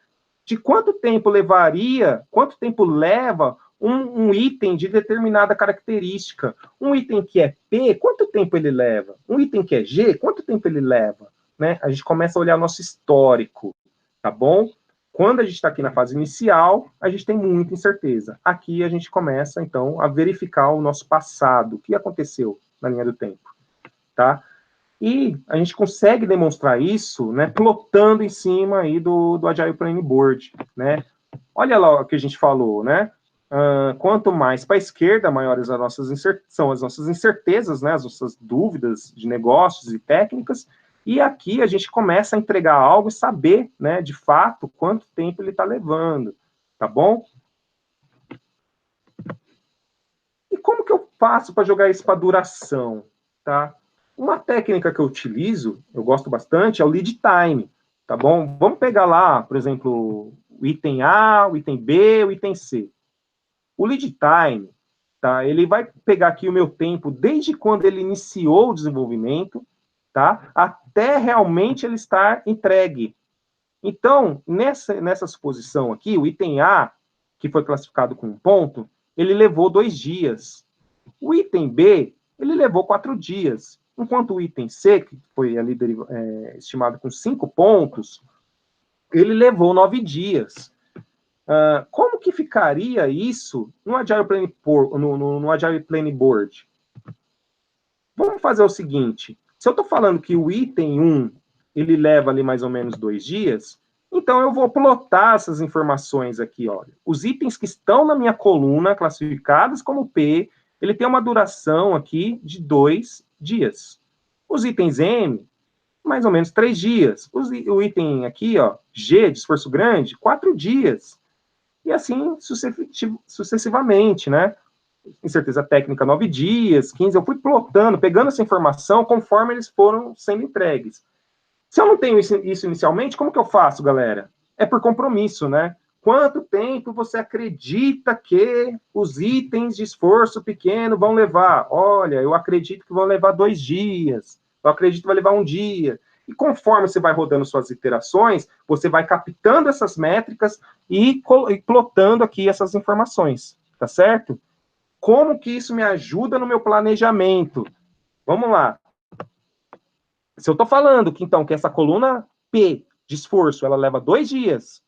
Speaker 2: de quanto tempo levaria, quanto tempo leva um item de determinada característica. Um item que é P, quanto tempo ele leva? Um item que é G, quanto tempo ele leva? Né? A gente começa a olhar nosso histórico, tá bom? Quando a gente está aqui na fase inicial, a gente tem muita incerteza. Aqui a gente começa, então, a verificar o nosso passado. O que aconteceu na linha do tempo? Tá? E a gente consegue demonstrar isso, né, plotando em cima aí do Agile Planning Board, né? Olha lá o que a gente falou, né? Quanto mais para a esquerda, maiores são as nossas incertezas, né, as nossas dúvidas de negócios e técnicas, e aqui a gente começa a entregar algo e saber, né, de fato, quanto tempo ele está levando, tá bom? E como que eu faço para jogar isso para duração, tá? Uma técnica que eu utilizo, eu gosto bastante, é o lead time, tá bom? Vamos pegar lá, por exemplo, o item A, o item B, o item C. O lead time, tá? Ele vai pegar aqui o meu tempo desde quando ele iniciou o desenvolvimento, tá? Até realmente ele estar entregue. Então, nessa suposição aqui, o item A, que foi classificado com 1 ponto, ele levou 2 dias. O item B, ele levou 4 dias. Enquanto o item C, que foi ali estimado com 5 pontos, ele levou 9 dias. Como que ficaria isso no Agile Planning Board? Vamos fazer o seguinte, se eu estou falando que o item 1, ele leva ali mais ou menos 2 dias, então eu vou plotar essas informações aqui, olha. Os itens que estão na minha coluna, classificados como P, ele tem uma duração aqui de 2 dias. Os itens M, mais ou menos 3 dias. O item aqui, ó, G, de esforço grande, 4 dias. E assim sucessivamente, né? Incerteza técnica, 9 dias, 15, eu fui plotando, pegando essa informação conforme eles foram sendo entregues. Se eu não tenho isso inicialmente, como que eu faço, galera? É por compromisso, né? Quanto tempo você acredita que os itens de esforço pequeno vão levar? Olha, eu acredito que vão levar 2 dias. Eu acredito que vai levar 1 dia. E conforme você vai rodando suas iterações, você vai captando essas métricas e plotando aqui essas informações, tá certo? Como que isso me ajuda no meu planejamento? Vamos lá. Se eu estou falando que, então, que essa coluna P de esforço, ela leva 2 dias,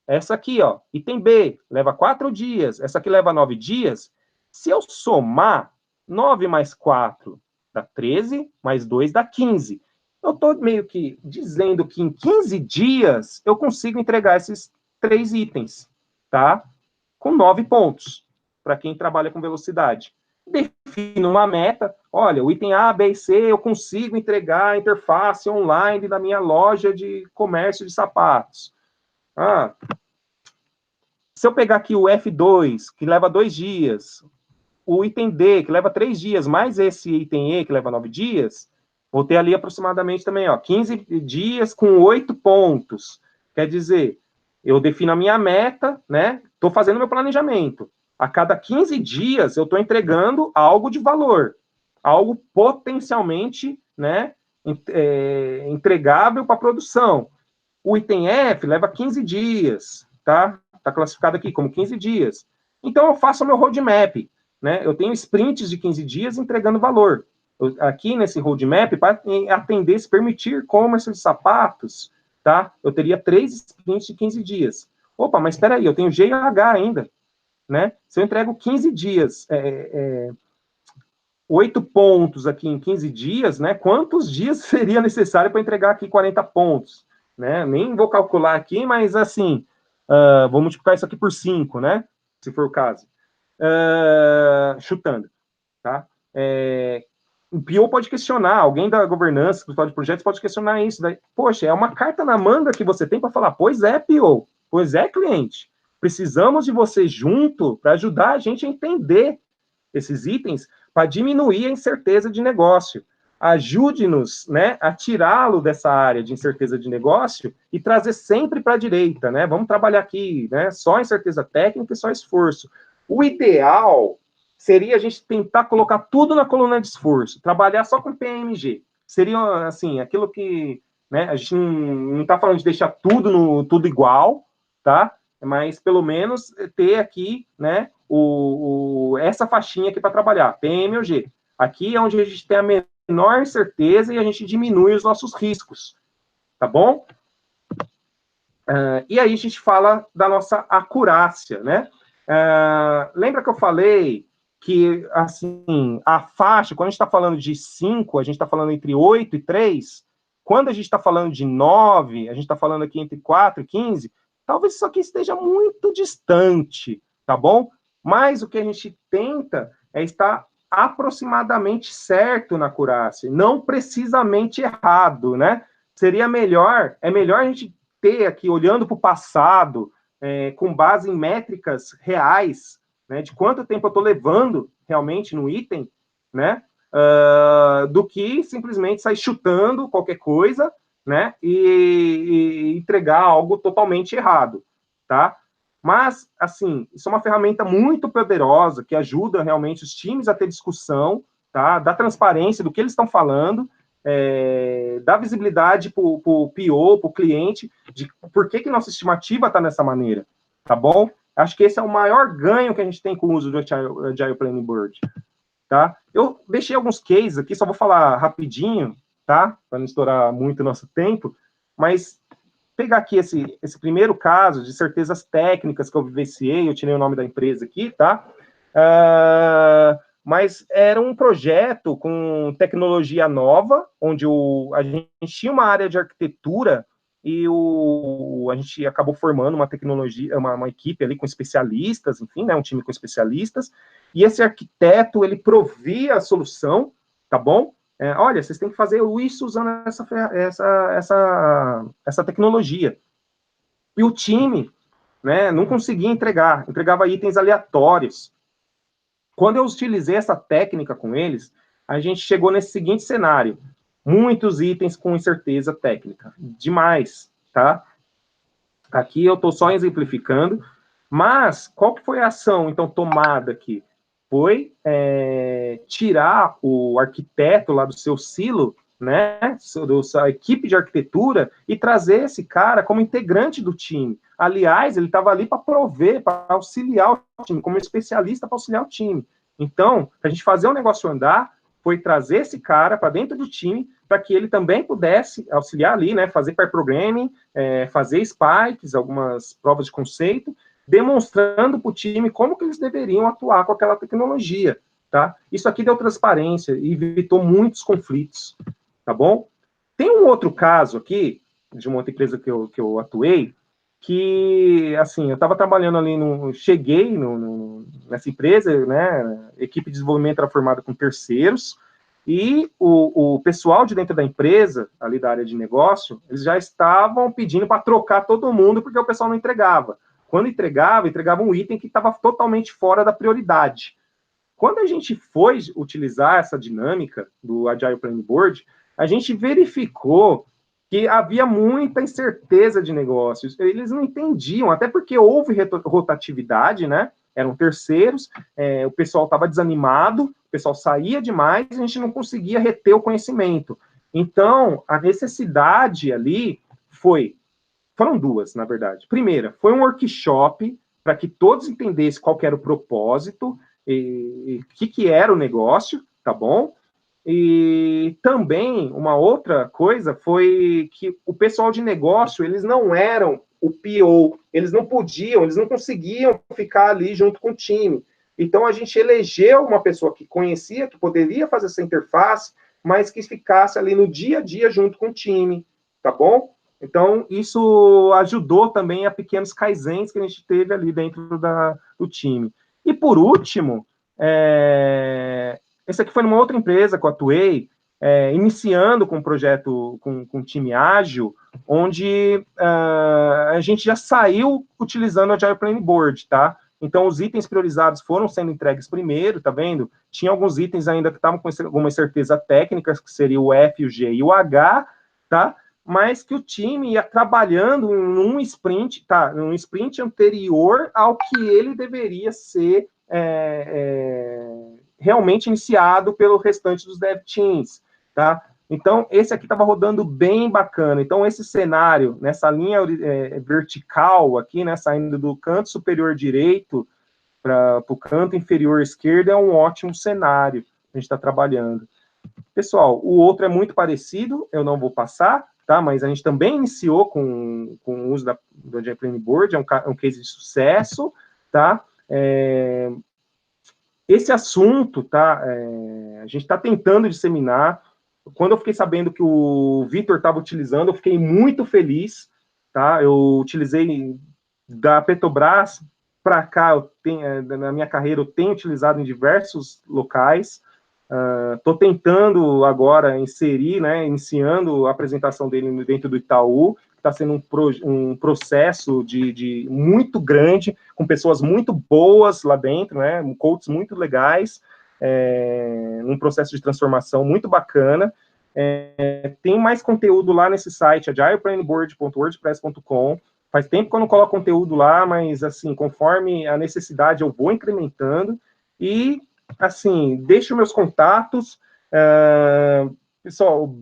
Speaker 2: essa aqui, ó, item B, leva 4 dias, essa aqui leva 9 dias, se eu somar 9 mais 4 dá 13, mais 2 dá 15. Eu estou meio que dizendo que em 15 dias eu consigo entregar esses 3 itens, tá? Com 9 pontos, para quem trabalha com velocidade. Defino uma meta, olha, o item A, B e C eu consigo entregar a interface online da minha loja de comércio de sapatos. Se eu pegar aqui o F2, que leva 2 dias, o item D, que leva 3 dias, mais esse item E, que leva 9 dias, vou ter ali aproximadamente também, ó, 15 dias com 8 pontos. Quer dizer, eu defino a minha meta, né? Estou fazendo meu planejamento. A cada 15 dias, eu estou entregando algo de valor, algo potencialmente, né, entregável para a produção. O item F leva 15 dias, tá? Está classificado aqui como 15 dias. Então, eu faço o meu roadmap, né? Eu tenho sprints de 15 dias entregando valor. Aqui nesse roadmap, para atender, se permitir e-commerce de sapatos, tá? Eu teria 3 sprints de 15 dias. Opa, mas espera aí, eu tenho G e H ainda, né? Se eu entrego 15 dias, 8 pontos aqui em 15 dias, né? Quantos dias seria necessário para entregar aqui 40 pontos? Né? Nem vou calcular aqui, mas assim, vou multiplicar isso aqui por 5, né? Se for o caso. Chutando, tá? O PO pode questionar, alguém da governança, do de projetos pode questionar isso. Daí, poxa, é uma carta na manga que você tem para falar, pois é, PO, pois é, cliente. Precisamos de você junto para ajudar a gente a entender esses itens para diminuir a incerteza de negócio. Ajude-nos, né, a tirá-lo dessa área de incerteza de negócio e trazer sempre para a direita, né? Vamos trabalhar aqui, né? Só incerteza técnica e só esforço. O ideal seria a gente tentar colocar tudo na coluna de esforço, trabalhar só com PMG. Seria, assim, aquilo que, né, a gente não está falando de deixar tudo igual, tá? Mas pelo menos ter aqui, né, essa faixinha aqui para trabalhar, PM ou G. Aqui é onde a gente tem a menor certeza e a gente diminui os nossos riscos, tá bom? E aí a gente fala da nossa acurácia, né? Lembra que eu falei que, assim, a faixa, quando a gente está falando de 5, a gente está falando entre 8 e 3, quando a gente está falando de 9, a gente está falando aqui entre 4 e 15, talvez isso aqui esteja muito distante, tá bom? mas o que a gente tenta é estar aproximadamente certo na acurácia, não precisamente errado, né? Seria melhor, é melhor a gente ter aqui, olhando para o passado, com base em métricas reais, né, de quanto tempo eu estou levando realmente no item, né, do que simplesmente sair chutando qualquer coisa, né, e entregar algo totalmente errado, tá? Mas, assim, isso é uma ferramenta muito poderosa que ajuda realmente os times a ter discussão, tá? Da transparência do que eles estão falando, dá visibilidade para o PO, para o cliente, de por que nossa estimativa está dessa maneira, tá bom? Acho que esse é o maior ganho que a gente tem com o uso do Agile Planning Board, tá? Eu deixei alguns cases aqui, só vou falar rapidinho, tá? Para não estourar muito o nosso tempo, mas pegar aqui esse primeiro caso de certezas técnicas que eu vivenciei, eu tirei o nome da empresa aqui, tá? Mas era um projeto com tecnologia nova, onde a gente tinha uma área de arquitetura e a gente acabou formando uma tecnologia, uma equipe ali com especialistas, enfim, né, um time com especialistas, e esse arquiteto, ele provia a solução, tá bom? Olha, vocês têm que fazer isso usando essa tecnologia. E o time, né, não conseguia entregava itens aleatórios. Quando eu utilizei essa técnica com eles, a gente chegou nesse seguinte cenário: muitos itens com incerteza técnica, demais, tá? Aqui eu estou só exemplificando, mas qual que foi a ação, então, tomada aqui? Foi tirar o arquiteto lá do seu silo, né, da sua equipe de arquitetura, e trazer esse cara como integrante do time. Aliás, ele estava ali para prover, para auxiliar o time, como especialista para auxiliar o time. Então, a gente fazer o negócio andar, foi trazer esse cara para dentro do time, para que ele também pudesse auxiliar ali, né, fazer pair programming, fazer spikes, algumas provas de conceito, demonstrando para o time como que eles deveriam atuar com aquela tecnologia, tá? Isso aqui deu transparência e evitou muitos conflitos, tá bom? Tem um outro caso aqui, de uma outra empresa que eu atuei, que, assim, eu estava trabalhando ali, cheguei nessa empresa, né, equipe de desenvolvimento era formada com terceiros, e o pessoal de dentro da empresa, ali da área de negócio, eles já estavam pedindo para trocar todo mundo, porque o pessoal não entregava. Quando entregava um item que estava totalmente fora da prioridade. Quando a gente foi utilizar essa dinâmica do Agile Planning Board, a gente verificou que havia muita incerteza de negócios. Eles não entendiam, até porque houve rotatividade, né? Eram terceiros, o pessoal estava desanimado, o pessoal saía demais, a gente não conseguia reter o conhecimento. Então, a necessidade ali foram duas, na verdade. Primeira, foi um workshop para que todos entendessem qual era o propósito e o que era o negócio, tá bom? E também uma outra coisa foi que o pessoal de negócio, eles não eram o PO, eles não podiam, eles não conseguiam ficar ali junto com o time. Então a gente elegeu uma pessoa que conhecia, que poderia fazer essa interface, mas que ficasse ali no dia a dia junto com o time, tá bom? Então isso ajudou também a pequenos kaizens que a gente teve ali dentro do time. E por último, esse aqui foi numa outra empresa que eu atuei, iniciando com um projeto com um time ágil, onde a gente já saiu utilizando o Agile Planning Board, tá? Então, os itens priorizados foram sendo entregues primeiro, tá vendo? Tinha alguns itens ainda que estavam com alguma certeza técnica, que seria o F, o G e o H, tá? Mas que o time ia trabalhando num sprint, tá? Num sprint anterior ao que ele deveria ser realmente iniciado pelo restante dos dev teams, tá? Então, esse aqui estava rodando bem bacana. Então, esse cenário, nessa linha vertical aqui, né, saindo do canto superior direito para o canto inferior esquerdo, é um ótimo cenário que a gente está trabalhando. Pessoal, o outro é muito parecido, eu não vou passar, tá? Mas a gente também iniciou com o uso do Agile Planning Board, é um case de sucesso, tá? Esse assunto, tá? A gente está tentando disseminar. Quando eu fiquei sabendo que o Vitor estava utilizando, eu fiquei muito feliz, tá? Eu utilizei da Petrobras, para cá, na minha carreira, eu tenho utilizado em diversos locais. Estou tentando agora inserir, né, iniciando a apresentação dele dentro do Itaú. Está sendo um processo de muito grande, com pessoas muito boas lá dentro, né, coaches muito legais, um processo de transformação muito bacana. Tem mais conteúdo lá nesse site, agileplanboard.wordpress.com. Faz tempo que eu não coloco conteúdo lá, mas, assim, conforme a necessidade, eu vou incrementando. E, assim, deixo meus contatos. Pessoal,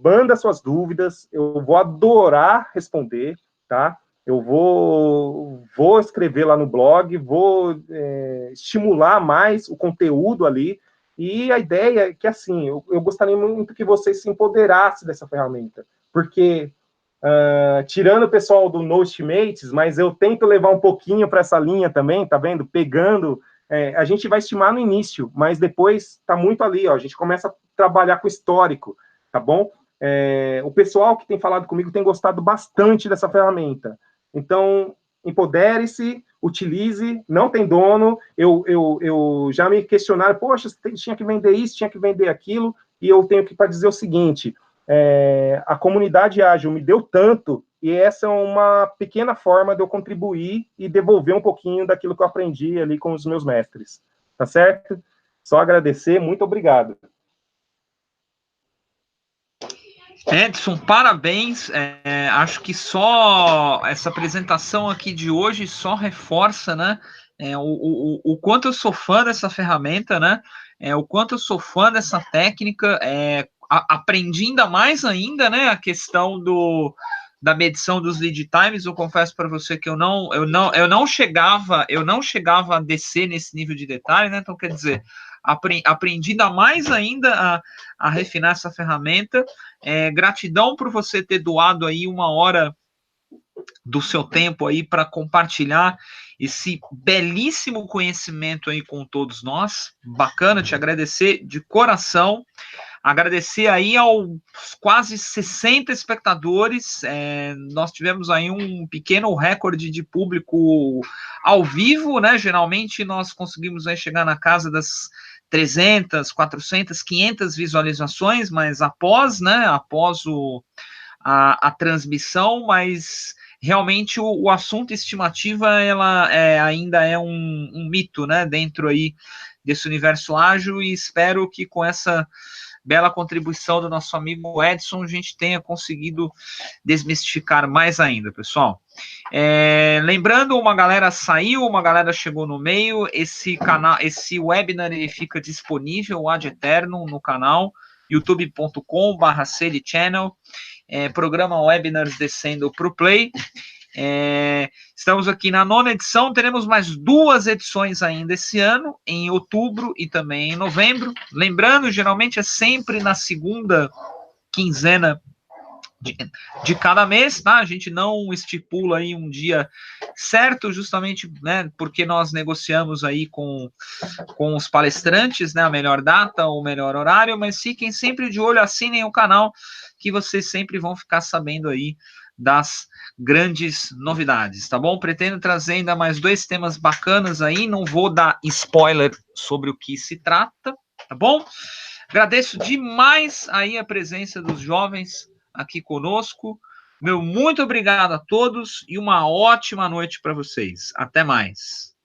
Speaker 2: manda suas dúvidas. Eu vou adorar responder, tá? Eu vou escrever lá no blog, vou estimular mais o conteúdo ali. E a ideia é que, assim, eu gostaria muito que vocês se empoderassem dessa ferramenta. Porque... tirando o pessoal do No Estimates, mas eu tento levar um pouquinho para essa linha também, tá vendo? Pegando, a gente vai estimar no início, mas depois tá muito ali, ó, a gente começa a trabalhar com histórico, tá bom? O pessoal que tem falado comigo tem gostado bastante dessa ferramenta. Então, empodere-se, utilize, não tem dono. Eu já me questionaram, poxa, você tinha que vender isso, tinha que vender aquilo, e eu tenho que para dizer o seguinte: a comunidade ágil me deu tanto, e essa é uma pequena forma de eu contribuir e devolver um pouquinho daquilo que eu aprendi ali com os meus mestres, tá certo? Só agradecer, muito obrigado.
Speaker 1: Edson, parabéns. Acho que só essa apresentação aqui de hoje só reforça, né, o quanto eu sou fã dessa ferramenta, né, o quanto eu sou fã dessa técnica. Aprendi ainda mais ainda, né, a questão da medição dos lead times. Eu confesso para você que eu não chegava a descer nesse nível de detalhe, né? Então, quer dizer, aprendi ainda mais ainda a refinar essa ferramenta. Gratidão por você ter doado aí 1 hora do seu tempo aí para compartilhar esse belíssimo conhecimento aí com todos nós. Bacana, te agradecer de coração. Agradecer aí aos quase 60 espectadores. Nós tivemos aí um pequeno recorde de público ao vivo, né? Geralmente nós conseguimos aí chegar na casa das 300, 400, 500 visualizações, mas após, né? Após a transmissão, mas realmente o assunto estimativa ela ainda é um mito, né? Dentro aí desse universo ágil, e espero que com essa bela contribuição do nosso amigo Edson, a gente tenha conseguido desmistificar mais ainda, pessoal. Lembrando, uma galera saiu, uma galera chegou no meio. Esse webinar ele fica disponível ad eternum no canal youtube.com/channel, programa Webinars Descendo para o Play. Estamos aqui na 9ª edição, teremos mais 2 edições ainda esse ano, em outubro e também em novembro. Lembrando, geralmente é sempre na segunda quinzena de cada mês, tá? A gente não estipula aí um dia certo, justamente, né, porque nós negociamos aí com os palestrantes, né, a melhor data, o melhor horário, mas fiquem sempre de olho, assinem o canal, que vocês sempre vão ficar sabendo aí das grandes novidades, tá bom? Pretendo trazer ainda mais 2 temas bacanas aí, não vou dar spoiler sobre o que se trata, tá bom? Agradeço demais aí a presença dos jovens aqui conosco. Meu muito obrigado a todos e uma ótima noite para vocês. Até mais.